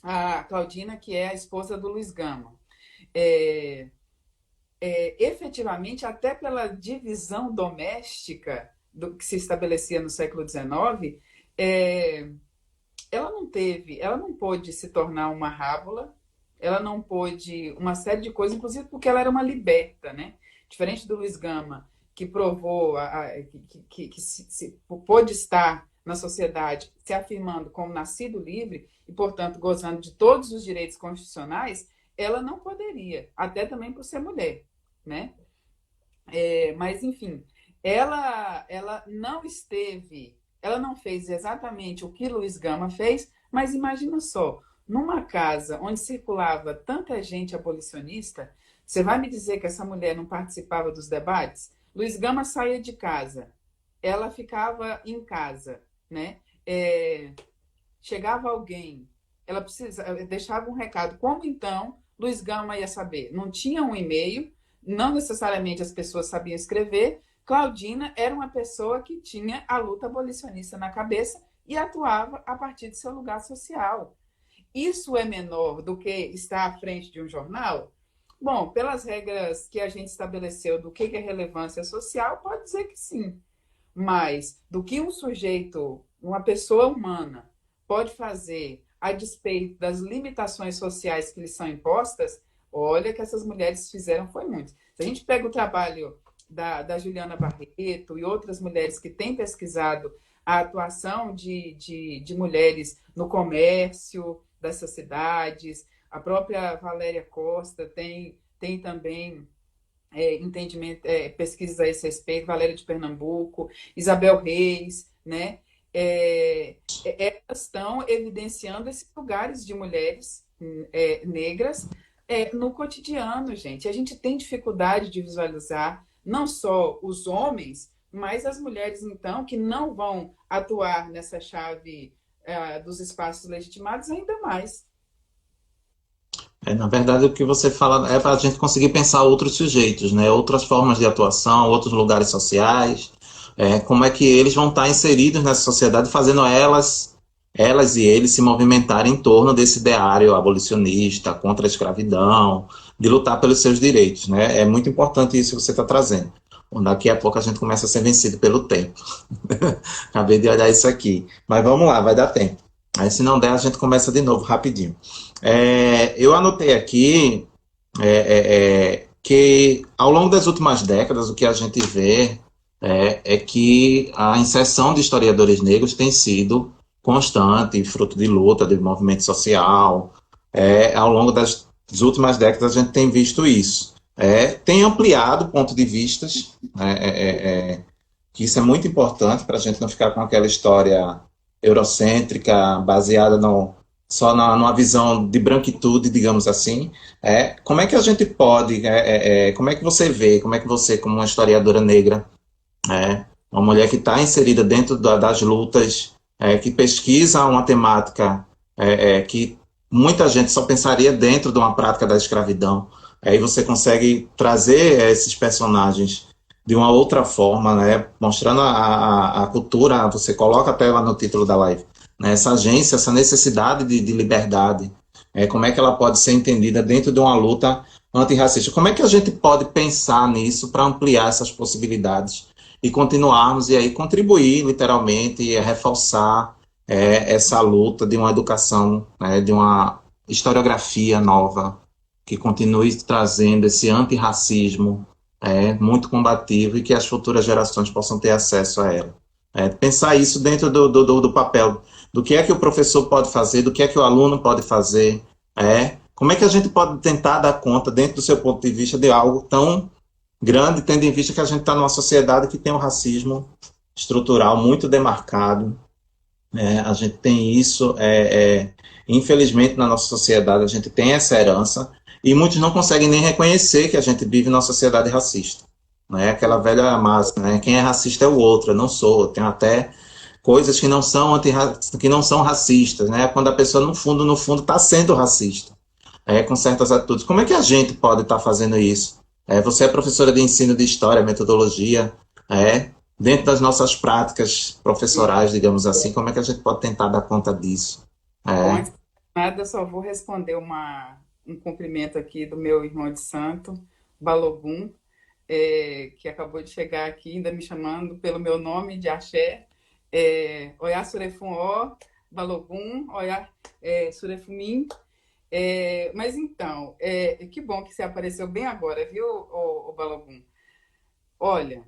A Claudina, que é a esposa do Luiz Gama, é, efetivamente, até pela divisão doméstica do que se estabelecia no século XIX, é, ela não pôde se tornar uma rábula, ela não pôde uma série de coisas, inclusive porque ela era uma liberta, né? Diferente do Luiz Gama, que provou, que pôde estar na sociedade se afirmando como nascido livre e, portanto, gozando de todos os direitos constitucionais, ela não poderia, até também por ser mulher, né? Mas, enfim, ela não esteve, ela não fez exatamente o que Luiz Gama fez, mas imagina só, numa casa onde circulava tanta gente abolicionista, você vai me dizer que essa mulher não participava dos debates? Luiz Gama saía de casa, ela ficava em casa, né? Chegava alguém, deixava um recado. Como então Luiz Gama ia saber? Não tinha um e-mail, não necessariamente as pessoas sabiam escrever. Claudina era uma pessoa que tinha a luta abolicionista na cabeça e atuava a partir de seu lugar social. Isso é menor do que estar à frente de um jornal? Bom, pelas regras que a gente estabeleceu do que é relevância social, pode dizer que sim. Mas do que um sujeito, uma pessoa humana, pode fazer a despeito das limitações sociais que lhes são impostas, olha que essas mulheres fizeram foi muito. Se a gente pega o trabalho da Juliana Barreto e outras mulheres que têm pesquisado a atuação de mulheres no comércio dessas cidades, a própria Valéria Costa tem também entendimento, pesquisas a esse respeito, Valéria de Pernambuco, Isabel Reis, né? Elas estão evidenciando esses lugares de mulheres negras no cotidiano, gente. A gente tem dificuldade de visualizar não só os homens, mas as mulheres, então, que não vão atuar nessa chave dos espaços legitimados ainda mais. Na verdade, o que você fala é para a gente conseguir pensar outros sujeitos, né? Outras formas de atuação, outros lugares sociais, como é que eles vão estar inseridos nessa sociedade, fazendo elas e eles se movimentarem em torno desse ideário abolicionista, contra a escravidão, de lutar pelos seus direitos, né? É muito importante isso que você está trazendo. Daqui a pouco a gente começa a ser vencido pelo tempo. Acabei de olhar isso aqui. Mas vamos lá, vai dar tempo. Aí, se não der, a gente começa de novo, rapidinho. Eu anotei aqui que, ao longo das últimas décadas, o que a gente vê é que a inserção de historiadores negros tem sido constante, fruto de luta, de movimento social. Ao longo das últimas décadas, a gente tem visto isso. Tem ampliado o ponto de vistas, que isso é muito importante para a gente não ficar com aquela história eurocêntrica, baseada só numa visão de branquitude, digamos assim. Como é que a gente pode, como é que você vê, como é que você, como uma historiadora negra, uma mulher que está inserida dentro das lutas, que pesquisa uma temática que muita gente só pensaria dentro de uma prática da escravidão, aí você consegue trazer esses personagens de uma outra forma, né, mostrando a cultura, você coloca até lá no título da live, né, essa agência, essa necessidade de liberdade, como é que ela pode ser entendida dentro de uma luta antirracista. Como é que a gente pode pensar nisso para ampliar essas possibilidades e continuarmos, e aí contribuir literalmente e reforçar essa luta de uma educação, né, de uma historiografia nova, que continue trazendo esse antirracismo muito combativo e que as futuras gerações possam ter acesso a ela. Pensar isso dentro do papel, do que é que o professor pode fazer, do que é que o aluno pode fazer, como é que a gente pode tentar dar conta, dentro do seu ponto de vista, de algo tão grande, tendo em vista que a gente está numa sociedade que tem um racismo estrutural muito demarcado. A gente tem isso, infelizmente, na nossa sociedade, a gente tem essa herança, e muitos não conseguem nem reconhecer que a gente vive numa sociedade racista. Aquela velha máxima, quem é racista é o outro, eu não sou. Tem até coisas que não são que não são racistas, quando a pessoa, no fundo, está sendo racista, com certas atitudes. Como é que a gente pode estar fazendo isso? Você é professora de ensino de história, metodologia, dentro das nossas práticas professorais, digamos assim, como é que a gente pode tentar dar conta disso? Bom, antes de nada, eu só vou responder um cumprimento aqui do meu irmão de santo, Balogun, que acabou de chegar aqui, ainda me chamando pelo meu nome de axé. Oiá Surefum Ó, Balogun, Oiá Surefumim. Mas então, que bom que você apareceu bem agora, viu, o Balogun? Olha,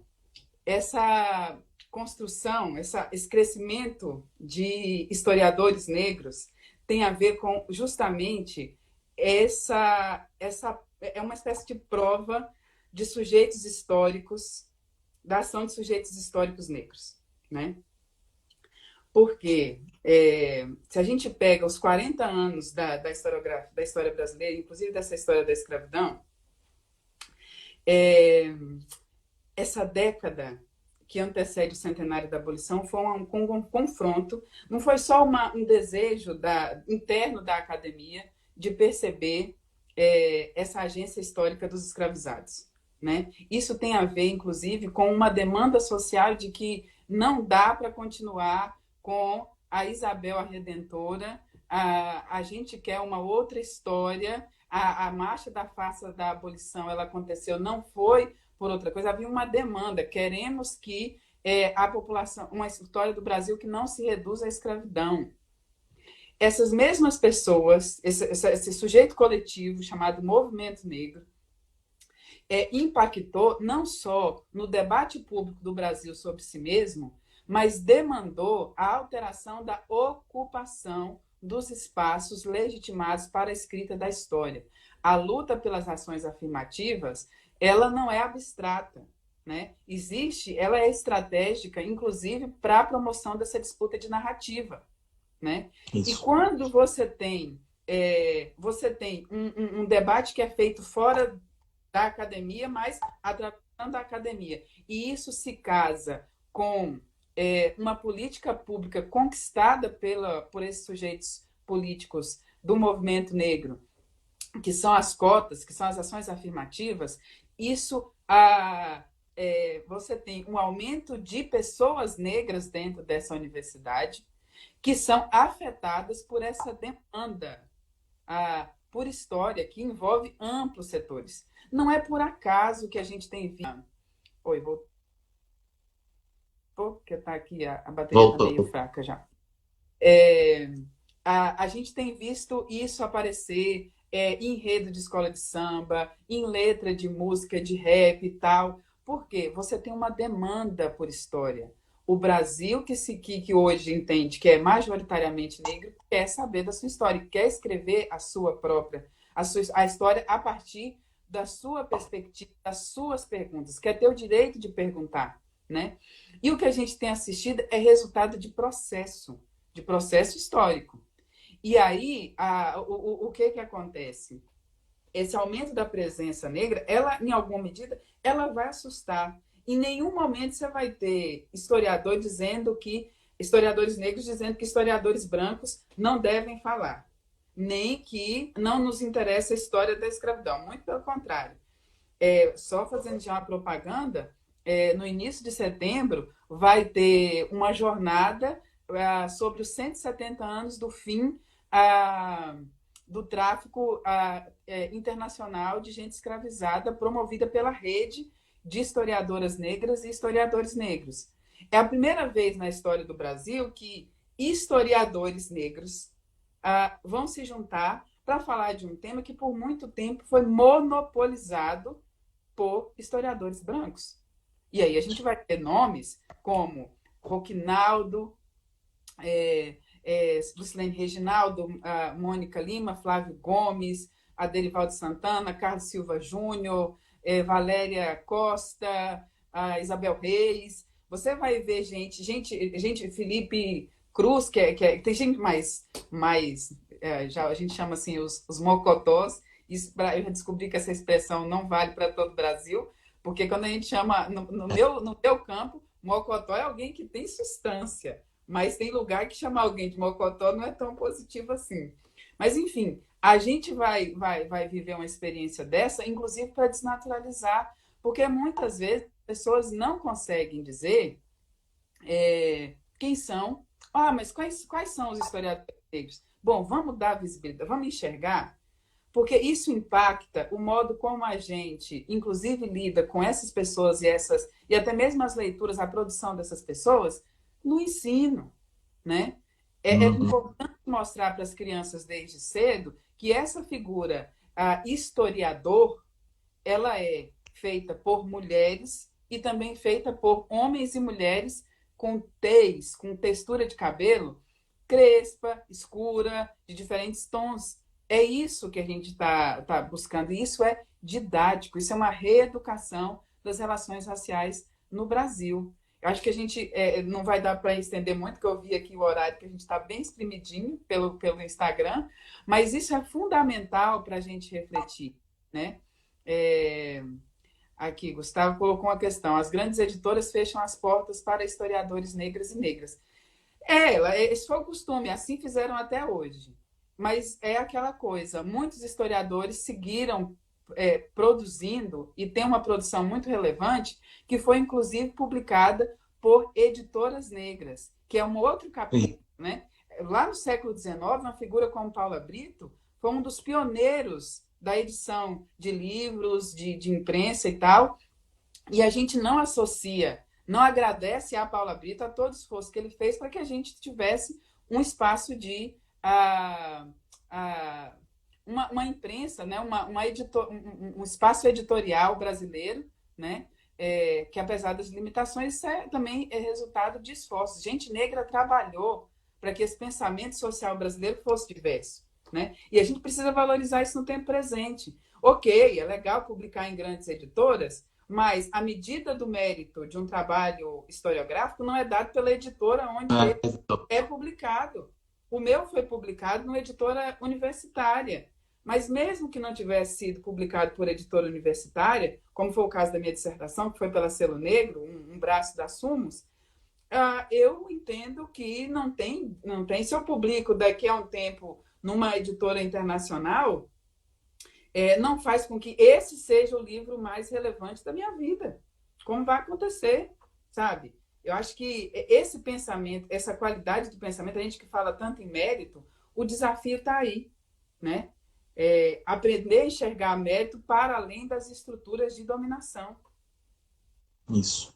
essa construção, esse crescimento de historiadores negros tem a ver com justamente é uma espécie de prova de sujeitos históricos, da ação de sujeitos históricos negros, né? Porque se a gente pega os 40 anos da história brasileira, inclusive dessa história da escravidão, essa década que antecede o centenário da abolição foi um confronto, não foi só um desejo interno da academia de perceber essa agência histórica dos escravizados, né? Isso tem a ver, inclusive, com uma demanda social de que não dá para continuar com a Isabel a Redentora, a gente quer uma outra história, a marcha da farsa da abolição, ela aconteceu, não foi por outra coisa, havia uma demanda, queremos que a população, uma história do Brasil que não se reduza à escravidão. Essas mesmas pessoas, esse sujeito coletivo chamado Movimento Negro, impactou não só no debate público do Brasil sobre si mesmo, mas demandou a alteração da ocupação dos espaços legitimados para a escrita da história. A luta pelas ações afirmativas, ela não é abstrata, né? Ela é estratégica, inclusive, para a promoção dessa disputa de narrativa, né? E quando você tem um debate que é feito fora da academia, mas atravessando a academia, e isso se casa com uma política pública conquistada por esses sujeitos políticos do movimento negro, que são as cotas, que são as ações afirmativas, isso você tem um aumento de pessoas negras dentro dessa universidade que são afetadas por essa demanda por história que envolve amplos setores. Não é por acaso que a gente tem visto... Oi, voltou, porque está aqui, a bateria está meio fraca já. A gente tem visto isso aparecer em enredo de escola de samba, em letra de música, de rap e tal. Por quê? Você tem uma demanda por história. O Brasil, que hoje entende que é majoritariamente negro, quer saber da sua história, quer escrever a história a partir da sua perspectiva, das suas perguntas, quer ter o direito de perguntar, né? E o que a gente tem assistido é resultado de processo histórico. E aí, o que acontece? Esse aumento da presença negra, ela, em alguma medida, ela vai assustar. Em nenhum momento você vai ter historiadores negros dizendo que historiadores brancos não devem falar, nem que não nos interessa a história da escravidão. Muito pelo contrário. Só fazendo já uma propaganda, no início de setembro vai ter uma jornada sobre os 170 anos do fim do tráfico internacional de gente escravizada, promovida pela rede de historiadoras negras e historiadores negros. É a primeira vez na história do Brasil que historiadores negros vão se juntar para falar de um tema que por muito tempo foi monopolizado por historiadores brancos. E aí a gente vai ter nomes como Roquinaldo, Lucilene Reginaldo, Mônica Lima, Flávio Gomes, Aderivaldo Santana, Carlos Silva Júnior, Valéria Costa, Isabel Reis. Você vai ver gente Felipe Cruz, tem gente mais já a gente chama assim os mocotós. Isso, eu já descobri que essa expressão não vale para todo o Brasil, porque quando a gente chama, no meu campo, mocotó é alguém que tem substância, mas tem lugar que chamar alguém de mocotó não é tão positivo assim. Mas, enfim, a gente vai viver uma experiência dessa, inclusive para desnaturalizar, porque muitas vezes as pessoas não conseguem dizer quem são. Mas quais são os historiadores negros? Bom, vamos dar visibilidade, vamos enxergar, porque isso impacta o modo como a gente, inclusive, lida com essas pessoas e até mesmo as leituras, a produção dessas pessoas, no ensino, né? É importante mostrar para as crianças desde cedo que essa figura, historiador, ela é feita por mulheres e também feita por homens e mulheres com textura de cabelo crespa, escura, de diferentes tons. É isso que a gente tá buscando. E isso é didático, isso é uma reeducação das relações raciais no Brasil. Eu acho que a gente não vai dar para estender muito, porque eu vi aqui o horário que a gente está bem espremidinho pelo Instagram, mas isso é fundamental para a gente refletir, né? Aqui, Gustavo colocou uma questão. As grandes editoras fecham as portas para historiadores negros e negras. Esse foi o costume, assim fizeram até hoje. Mas é aquela coisa, muitos historiadores seguiram produzindo, e tem uma produção muito relevante, que foi inclusive publicada por editoras negras, que é um outro capítulo, né? Lá no século XIX, uma figura como Paula Brito foi um dos pioneiros da edição de livros, de imprensa e tal, e a gente não associa, não agradece a Paula Brito a todo o esforço que ele fez para que a gente tivesse um espaço de uma imprensa, né? Um espaço editorial brasileiro, né? Que apesar das limitações, isso também é resultado de esforços. Gente negra trabalhou para que esse pensamento social brasileiro fosse diverso, né? E a gente precisa valorizar isso no tempo presente. Ok, é legal publicar em grandes editoras, mas a medida do mérito de um trabalho historiográfico não é dado pela editora onde ele é publicado. O meu foi publicado numa editora universitária, mas mesmo que não tivesse sido publicado por editora universitária, como foi o caso da minha dissertação, que foi pela Selo Negro, um braço da Sumos, eu entendo que não tem. Se eu publico daqui a um tempo numa editora internacional, não faz com que esse seja o livro mais relevante da minha vida. Como vai acontecer, sabe? Eu acho que esse pensamento, essa qualidade do pensamento, a gente que fala tanto em mérito, o desafio está aí, né? Aprender a enxergar mérito para além das estruturas de dominação. Isso.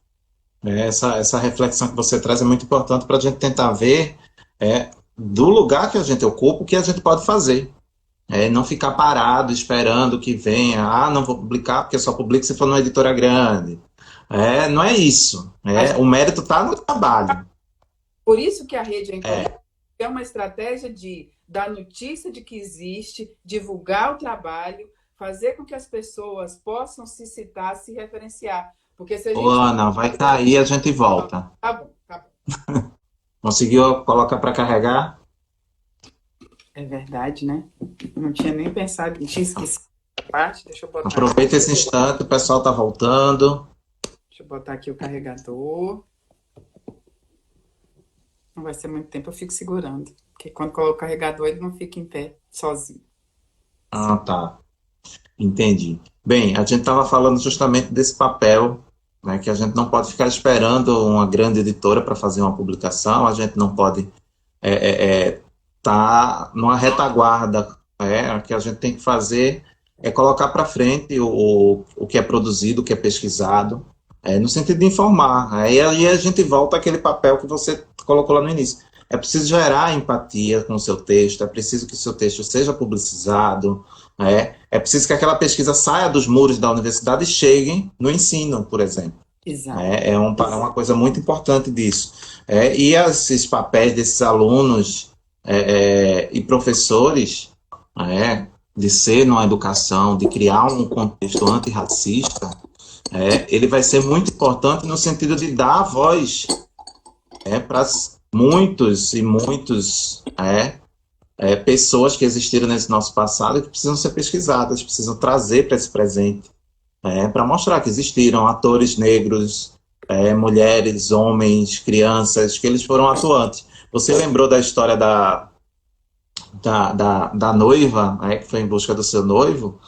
Essa reflexão que você traz é muito importante para a gente tentar ver do lugar que a gente ocupa o que a gente pode fazer. Não ficar parado esperando que venha, não vou publicar porque só publico se for numa editora grande. Não é isso. O mérito está no trabalho. Por isso que a rede é uma estratégia de dar notícia de que existe, divulgar o trabalho, fazer com que as pessoas possam se citar, se referenciar. Porque se a gente... Ana, vai cair, a gente volta. Tá bom. Conseguiu colocar para carregar? É verdade, né? Não tinha nem pensado, tinha esquecido a parte. Deixa eu botar. Aproveita esse instante, o pessoal está voltando. Deixa eu botar aqui o carregador. Não vai ser muito tempo, eu fico segurando. Porque quando coloco o carregador, ele não fica em pé, sozinho. Tá. Entendi. Bem, a gente estava falando justamente desse papel, né, que a gente não pode ficar esperando uma grande editora para fazer uma publicação, a gente não pode tá numa retaguarda. O que a gente tem que fazer é colocar para frente o que é produzido, o que é pesquisado, no sentido de informar. E aí a gente volta àquele papel que você colocou lá no início. É preciso gerar empatia com o seu texto, é preciso que o seu texto seja publicizado, é preciso que aquela pesquisa saia dos muros da universidade e chegue no ensino, por exemplo. Exato. É uma coisa muito importante disso. E esses papéis desses alunos e professores de ser numa educação, de criar um contexto antirracista, ele vai ser muito importante no sentido de dar voz para muitos e muitos pessoas que existiram nesse nosso passado que precisam ser pesquisadas, precisam trazer para esse presente, para mostrar que existiram atores negros, mulheres, homens, crianças, que eles foram atuantes. Você lembrou da história da noiva, que foi em busca do seu noivo?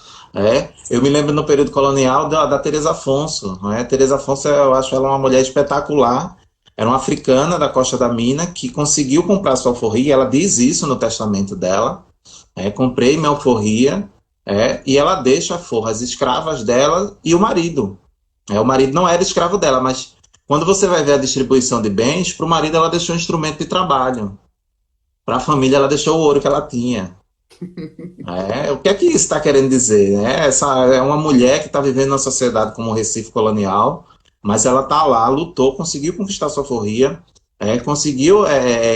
Eu me lembro no período colonial da Teresa Afonso. Teresa Afonso, eu acho ela uma mulher espetacular. Era uma africana da Costa da Mina que conseguiu comprar sua alforria. Ela diz isso no testamento dela. Comprei minha alforria. E ela deixa a forra, as escravas dela e o marido. O marido não era escravo dela, mas quando você vai ver a distribuição de bens, para o marido ela deixou um instrumento de trabalho. Para a família ela deixou o ouro que ela tinha. O que é que isso está querendo dizer? Essa é uma mulher que está vivendo na sociedade como um Recife colonial, mas ela está lá, lutou, conseguiu conquistar sua alforria, conseguiu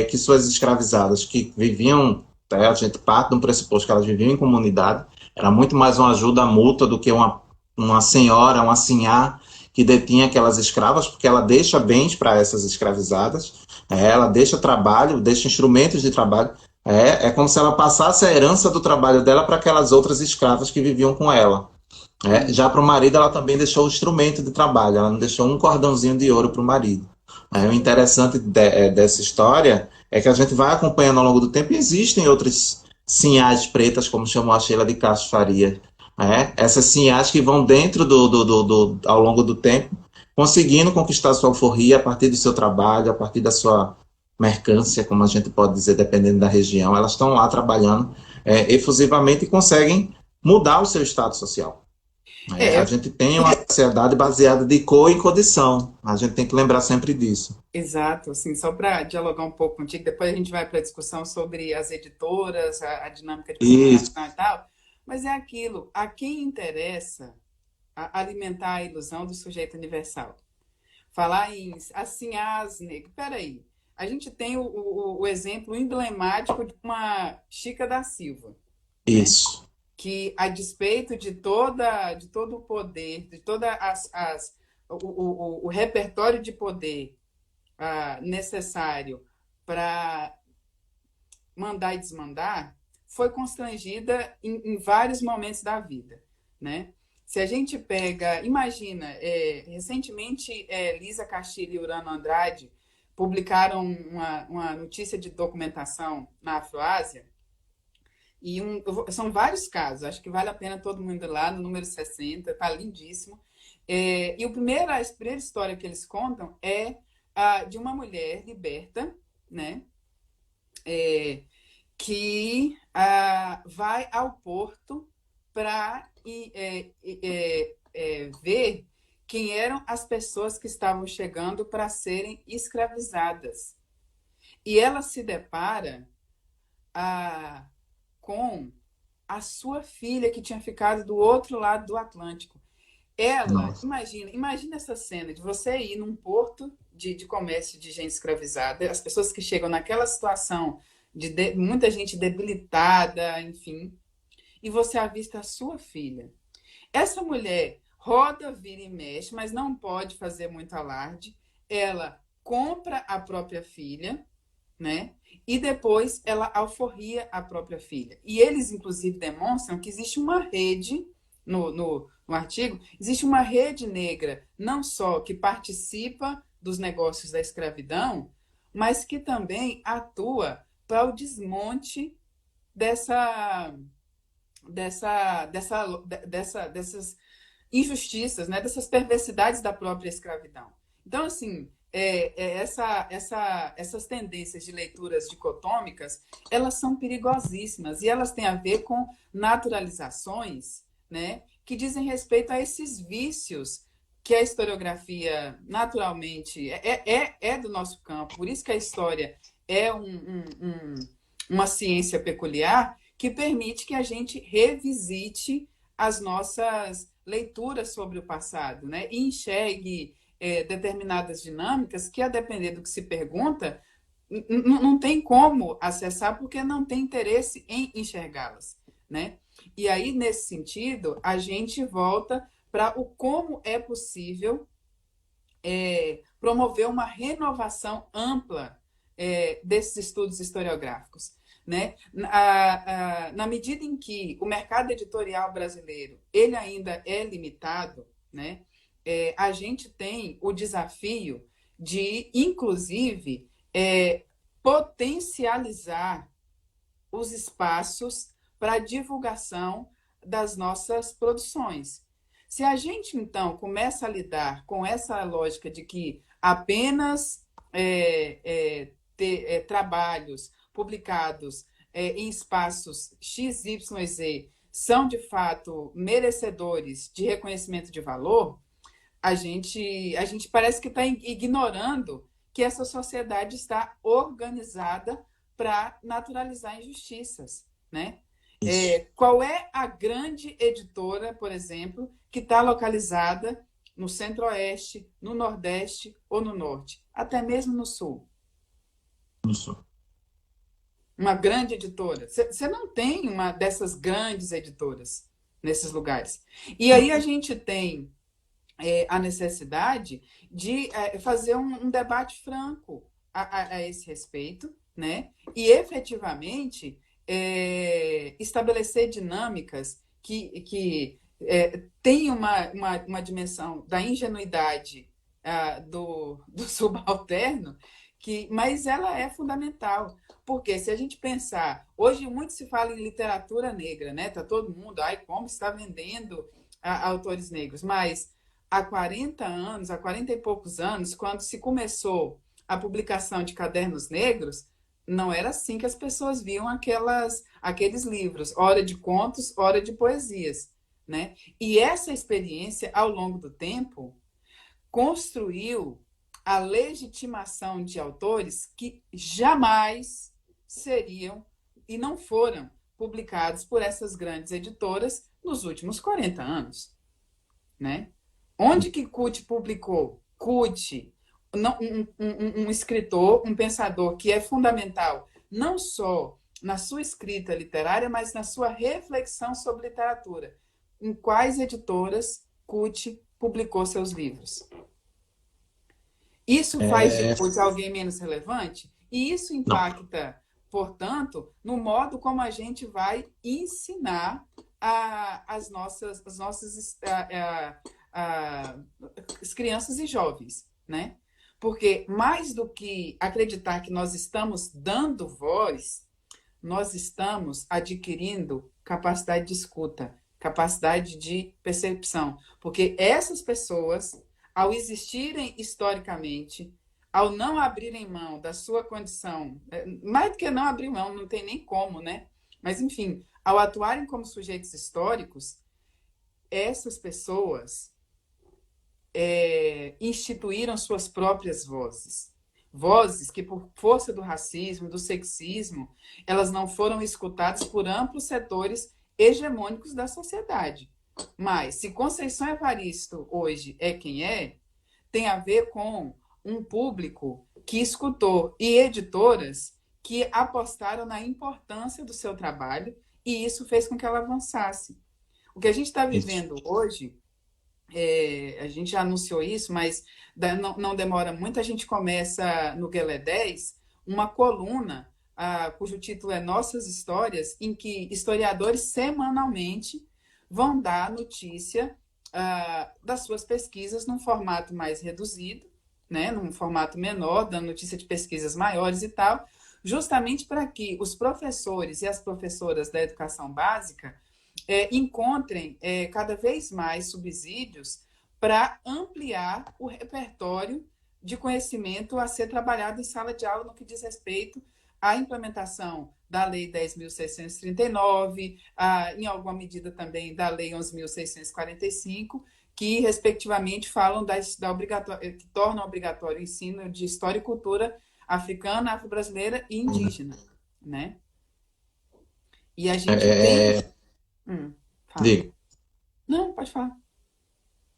que suas escravizadas, que viviam, a gente parte de um pressuposto que elas viviam em comunidade, era muito mais uma ajuda mútua do que uma senhora, uma sinhá, que detinha aquelas escravas, porque ela deixa bens para essas escravizadas, ela deixa trabalho, deixa instrumentos de trabalho. Como se ela passasse a herança do trabalho dela para aquelas outras escravas que viviam com ela. Já para o marido, ela também deixou o instrumento de trabalho, ela não deixou um cordãozinho de ouro para o marido. O interessante dessa história é que a gente vai acompanhando ao longo do tempo e existem outras sinhás pretas, como chamou a Sheila de Castro Faria. Essas sinhás que vão dentro ao longo do tempo, conseguindo conquistar sua alforria a partir do seu trabalho, a partir da sua mercância, como a gente pode dizer, dependendo da região. Elas estão lá trabalhando efusivamente e conseguem mudar o seu estado social. A gente tem uma sociedade baseada de cor e condição. A gente tem que lembrar sempre disso. Exato, assim, só para dialogar um pouco contigo, depois a gente vai para a discussão sobre as editoras, a dinâmica de publicação e tal, mas é aquilo, a quem interessa alimentar a ilusão do sujeito universal. Falar em assim, negro, peraí, a gente tem o exemplo emblemático de uma Chica da Silva. Isso. Né? Que, a despeito de todo o poder, de toda o repertório de poder necessário para mandar e desmandar, foi constrangida em vários momentos da vida. Né? Se a gente pega, imagina, recentemente Lisa Castilho e Urano Andrade publicaram uma notícia de documentação na Afroásia, e são vários casos, acho que vale a pena todo mundo ir lá no número 60, tá lindíssimo. E a primeira história que eles contam é de uma mulher liberta, né? Que vai ao porto para ver quem eram as pessoas que estavam chegando para serem escravizadas. E ela se depara com a sua filha que tinha ficado do outro lado do Atlântico. Ela, imagina essa cena de você ir num porto de comércio de gente escravizada, as pessoas que chegam naquela situação de muita gente debilitada, enfim, e você avista a sua filha. Essa mulher roda, vira e mexe, mas não pode fazer muito alarde. Ela compra a própria filha, né? E depois ela alforria a própria filha. E eles, inclusive, demonstram que existe uma rede, no artigo, existe uma rede negra, não só que participa dos negócios da escravidão, mas que também atua para o desmonte dessas injustiças, né? Dessas perversidades da própria escravidão. Então, assim, essas tendências de leituras dicotômicas, elas são perigosíssimas e elas têm a ver com naturalizações, né, que dizem respeito a esses vícios que a historiografia naturalmente é do nosso campo. Por isso que a história é uma ciência peculiar que permite que a gente revisite as nossas leituras sobre o passado, né? E enxergue determinadas dinâmicas que, a depender do que se pergunta, não tem como acessar porque não tem interesse em enxergá-las, né? E aí, nesse sentido, a gente volta para o como é possível promover uma renovação ampla desses estudos historiográficos. Né? Na medida em que o mercado editorial brasileiro ele ainda é limitado, né? A gente tem o desafio de, inclusive, potencializar os espaços para divulgação das nossas produções. Se a gente, então, começa a lidar com essa lógica de que apenas ter trabalhos publicados em espaços X, Y, Z são, de fato, merecedores de reconhecimento de valor, a gente parece que está ignorando que essa sociedade está organizada para naturalizar injustiças, né? Isso. Qual é a grande editora, por exemplo, que está localizada no Centro-Oeste, no Nordeste ou no Norte, até mesmo no Sul? Isso. Uma grande editora. Você não tem uma dessas grandes editoras nesses lugares. E aí a gente tem a necessidade de fazer um debate franco a esse respeito, né? E efetivamente estabelecer dinâmicas que tenham uma dimensão da ingenuidade do subalterno, mas ela é fundamental. Porque se a gente pensar, hoje muito se fala em literatura negra, né? Tá todo mundo, ai, como está vendendo autores negros, mas há 40 anos, há 40 e poucos anos, quando se começou a publicação de cadernos negros, não era assim que as pessoas viam aqueles livros, hora de contos, hora de poesias, né? E essa experiência, ao longo do tempo, construiu a legitimação de autores que jamais seriam e não foram publicados por essas grandes editoras nos últimos 40 anos, né? Onde que Kut publicou? Kut, um escritor, um pensador que é fundamental não só na sua escrita literária, mas na sua reflexão sobre literatura. Em quais editoras Kut publicou seus livros? Isso faz de É, Kut alguém menos relevante? E isso não, impacta, portanto, no modo como a gente vai ensinar as crianças e jovens, né? Porque mais do que acreditar que nós estamos dando voz, nós estamos adquirindo capacidade de escuta, capacidade de percepção. Porque essas pessoas, ao existirem historicamente, ao não abrirem mão da sua condição, mais do que não abrir mão, não tem nem como, né? Mas, enfim, ao atuarem como sujeitos históricos, essas pessoas instituíram suas próprias vozes. Vozes que, por força do racismo, do sexismo, elas não foram escutadas por amplos setores hegemônicos da sociedade. Mas, se Conceição Evaristo hoje é quem é, tem a ver com um público que escutou e editoras que apostaram na importância do seu trabalho e isso fez com que ela avançasse. O que a gente está isso. vivendo hoje, a gente já anunciou isso, mas não demora muito, a gente começa no Guelé 10 uma coluna cujo título é Nossas Histórias, em que historiadores semanalmente vão dar notícia das suas pesquisas num formato mais reduzido, né, num formato menor, dando notícia de pesquisas maiores e tal, justamente para que os professores e as professoras da educação básica encontrem cada vez mais subsídios para ampliar o repertório de conhecimento a ser trabalhado em sala de aula no que diz respeito à implementação da Lei 10.639, em alguma medida também da Lei 11.645, que, respectivamente, falam que tornam obrigatório o ensino de História e Cultura africana, afro-brasileira e indígena, né? E a É, gente tem... é, é, Fala. digo. Não, pode falar.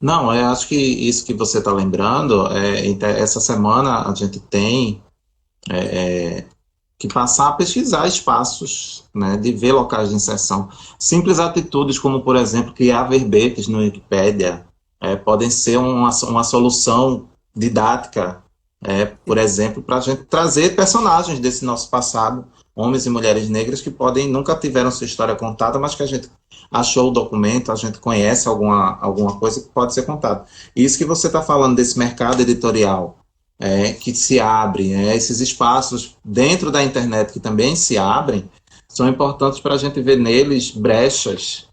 Não, eu acho que isso que você está lembrando, essa semana a gente tem que passar a pesquisar espaços, né, de ver locais de inserção. Simples atitudes como, por exemplo, criar verbetes no Wikipédia, podem ser uma solução didática, por exemplo, para a gente trazer personagens desse nosso passado, homens e mulheres negras que podem nunca tiveram sua história contada, mas que a gente achou o documento, a gente conhece alguma coisa que pode ser contada. Isso que você está falando desse mercado editorial, que se abre, esses espaços dentro da internet que também se abrem, são importantes para a gente ver neles brechas,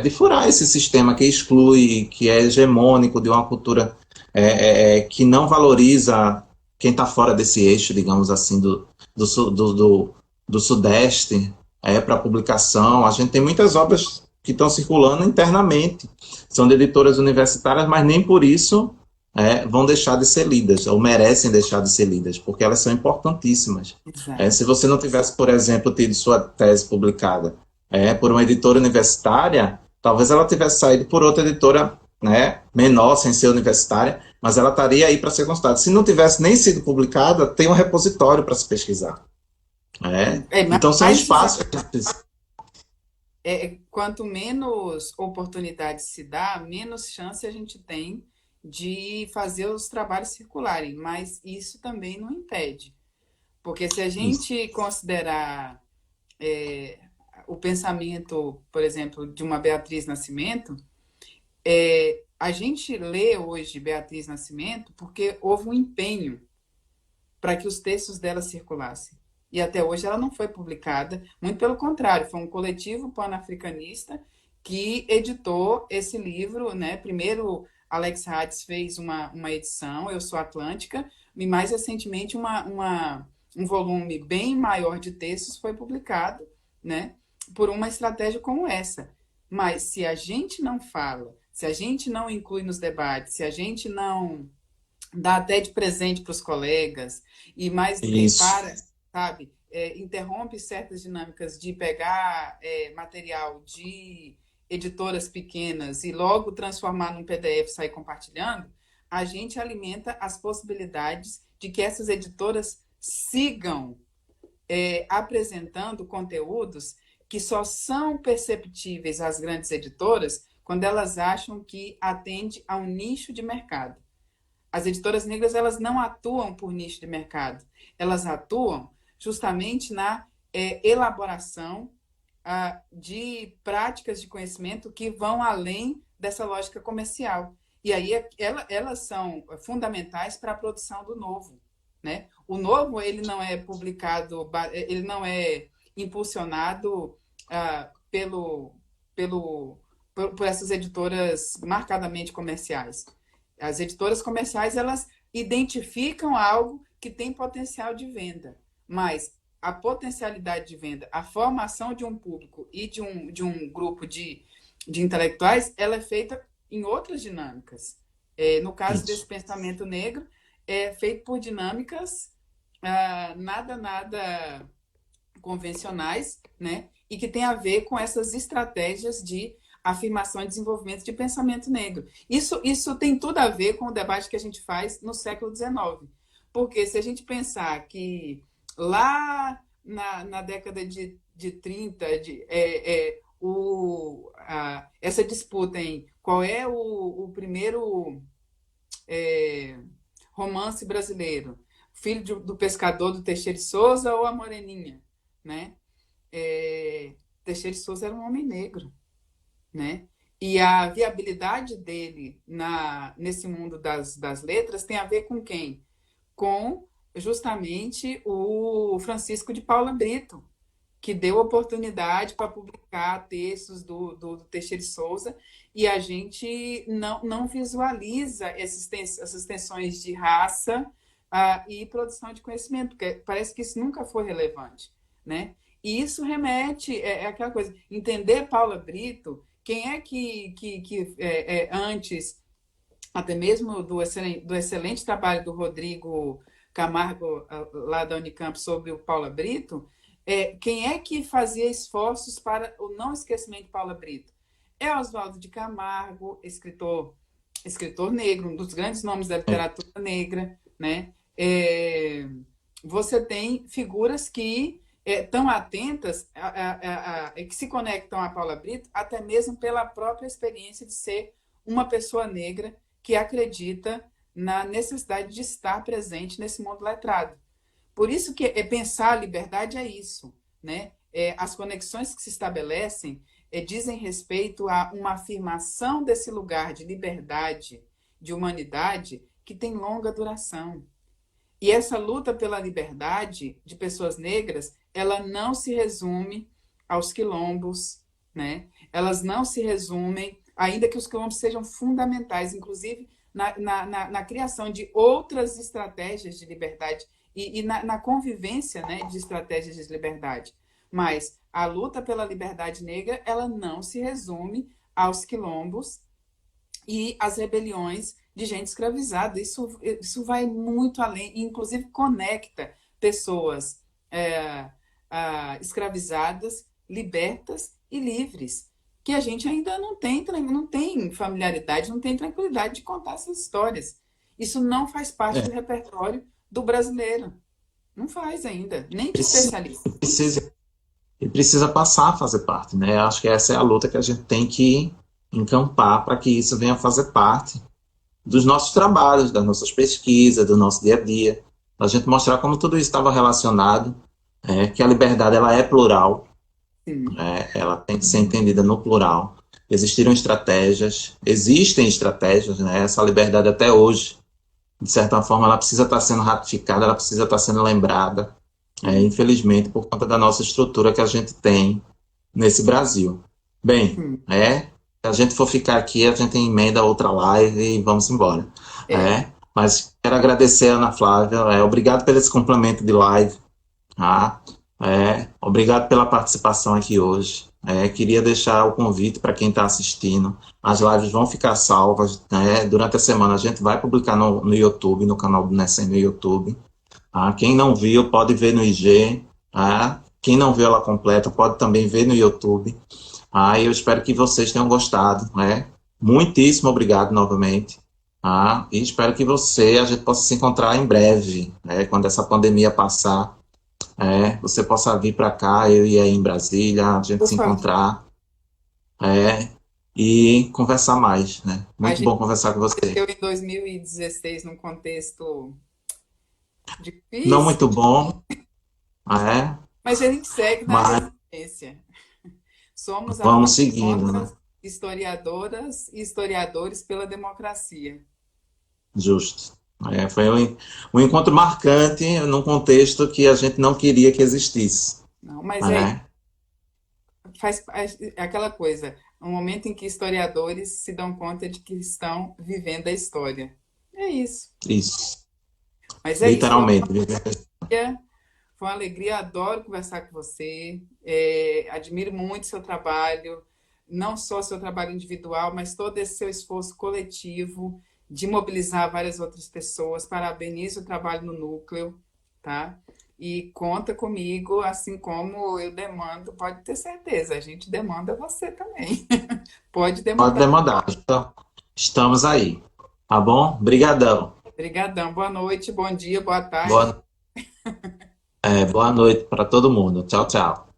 de furar esse sistema que exclui, que é hegemônico de uma cultura que não valoriza quem está fora desse eixo, digamos assim, do Sudeste, para publicação. A gente tem muitas obras que estão circulando internamente, são de editoras universitárias, mas nem por isso vão deixar de ser lidas, ou merecem deixar de ser lidas, porque elas são importantíssimas. Exato. Se você não tivesse, por exemplo, tido sua tese publicada por uma editora universitária, talvez ela tivesse saído por outra editora, menor, sem ser universitária, mas ela estaria aí para ser consultada. Se não tivesse nem sido publicada, tem um repositório para se pesquisar. Então, são Mais espaços. quanto menos oportunidade se dá, menos chance a gente tem de fazer os trabalhos circularem, mas isso também não impede. Porque se a Isso. gente considerar o pensamento, por exemplo, de uma Beatriz Nascimento, a gente lê hoje Beatriz Nascimento porque houve um empenho para que os textos dela circulassem. E até hoje ela não foi publicada, muito pelo contrário, foi um coletivo pan-africanista que editou esse livro, né? Primeiro, Alex Hades fez uma edição, Eu Sou Atlântica, e mais recentemente um volume bem maior de textos foi publicado, né? Por uma estratégia como essa. Mas se a gente não fala, se a gente não inclui nos debates, se a gente não dá até de presente para os colegas, e mais do que Isso. para, sabe, interrompe certas dinâmicas de pegar material de editoras pequenas e logo transformar num PDF e sair compartilhando, a gente alimenta as possibilidades de que essas editoras sigam apresentando conteúdos que só são perceptíveis às grandes editoras quando elas acham que atende a um nicho de mercado. As editoras negras, elas não atuam por nicho de mercado, elas atuam justamente na elaboração de práticas de conhecimento que vão além dessa lógica comercial. E aí elas são fundamentais para a produção do novo, né? O novo, ele não é publicado, ele não é impulsionado por essas editoras marcadamente comerciais. As editoras comerciais, elas identificam algo que tem potencial de venda, mas a potencialidade de venda, a formação de um público e de um grupo de intelectuais, ela é feita em outras dinâmicas. No caso Isso. desse pensamento negro, é feito por dinâmicas nada convencionais, né? E que tem a ver com essas estratégias de afirmação e desenvolvimento de pensamento negro. Isso tem tudo a ver com o debate que a gente faz no século XIX. Porque se a gente pensar que lá na década de 30, essa disputa em qual é o primeiro romance brasileiro, Filho do Pescador do Teixeira de Souza ou A Moreninha, né? Teixeira de Souza era um homem negro, né? E a viabilidade dele nesse mundo das letras tem a ver com quem? Com justamente o Francisco de Paula Brito, que deu oportunidade para publicar textos do Teixeira de Souza, e a gente não visualiza essas tensões de raça e produção de conhecimento, porque parece que isso nunca foi relevante, né? E isso remete, aquela coisa, entender Paula Brito, quem é que antes, até mesmo do excelente trabalho do Rodrigo Camargo, lá da Unicamp, sobre o Paula Brito, quem é que fazia esforços para o não esquecimento de Paula Brito? É Oswaldo de Camargo, escritor negro, um dos grandes nomes da literatura negra, né? Você tem figuras que estão atentas, que se conectam a Paula Brito, até mesmo pela própria experiência de ser uma pessoa negra que acredita na necessidade de estar presente nesse mundo letrado. Por isso que pensar a liberdade é isso, né? As conexões que se estabelecem dizem respeito a uma afirmação desse lugar de liberdade, de humanidade, que tem longa duração. E essa luta pela liberdade de pessoas negras, ela não se resume aos quilombos, né? Elas não se resumem, ainda que os quilombos sejam fundamentais, inclusive na criação de outras estratégias de liberdade e na convivência, né, de estratégias de liberdade. Mas a luta pela liberdade negra, ela não se resume aos quilombos e às rebeliões de gente escravizada. Isso vai muito além, e inclusive conecta pessoas escravizadas, libertas e livres, que a gente ainda não tem familiaridade, não tem tranquilidade de contar essas histórias. Isso não faz parte do repertório do brasileiro. Não faz ainda, nem de especialista. Precisa passar a fazer parte, né? Acho que essa é a luta que a gente tem que encampar para que isso venha a fazer parte dos nossos trabalhos, das nossas pesquisas, do nosso dia a dia, a gente mostrar como tudo isso estava relacionado, que a liberdade ela é plural, ela tem que ser entendida no plural. Existem estratégias, né? Essa liberdade até hoje, de certa forma, ela precisa estar sendo ratificada, ela precisa estar sendo lembrada, infelizmente, por conta da nossa estrutura que a gente tem nesse Brasil. Bem, se a gente for ficar aqui, a gente emenda outra live e vamos embora. Mas quero agradecer a Ana Flávia, obrigado pelo esse complemento de live, tá? Obrigado pela participação aqui hoje. Queria deixar o convite para quem está assistindo. As lives vão ficar salvas, né? Durante a semana a gente vai publicar no YouTube, no canal do NECEM no YouTube. Quem não viu pode ver no IG. Quem não viu ela completa pode também ver no YouTube. Eu espero que vocês tenham gostado. Muitíssimo obrigado novamente. E espero que a gente possa se encontrar em breve, quando essa pandemia passar. Você possa vir para cá, eu e aí em Brasília, a gente se encontrar e conversar mais, né? Muito bom conversar com você. Eu em 2016 num contexto difícil. Não muito bom, mas a gente segue na resistência. Vamos seguindo, né? Historiadoras e historiadores pela democracia. Justo. Foi um encontro marcante num contexto que a gente não queria que existisse. Não, mas faz aquela coisa, um momento em que historiadores se dão conta de que estão vivendo a história. É isso. Isso. Mas literalmente. Foi uma alegria, adoro conversar com você. Admiro muito seu trabalho, não só seu trabalho individual, mas todo esse seu esforço coletivo de mobilizar várias outras pessoas. Parabenizo o trabalho no núcleo, tá? E conta comigo, assim como eu demando, pode ter certeza, a gente demanda você também. Pode demandar. Pode demandar, então, estamos aí, tá bom? Obrigadão. Obrigadão, boa noite, bom dia, boa tarde. Boa noite para todo mundo. Tchau, tchau.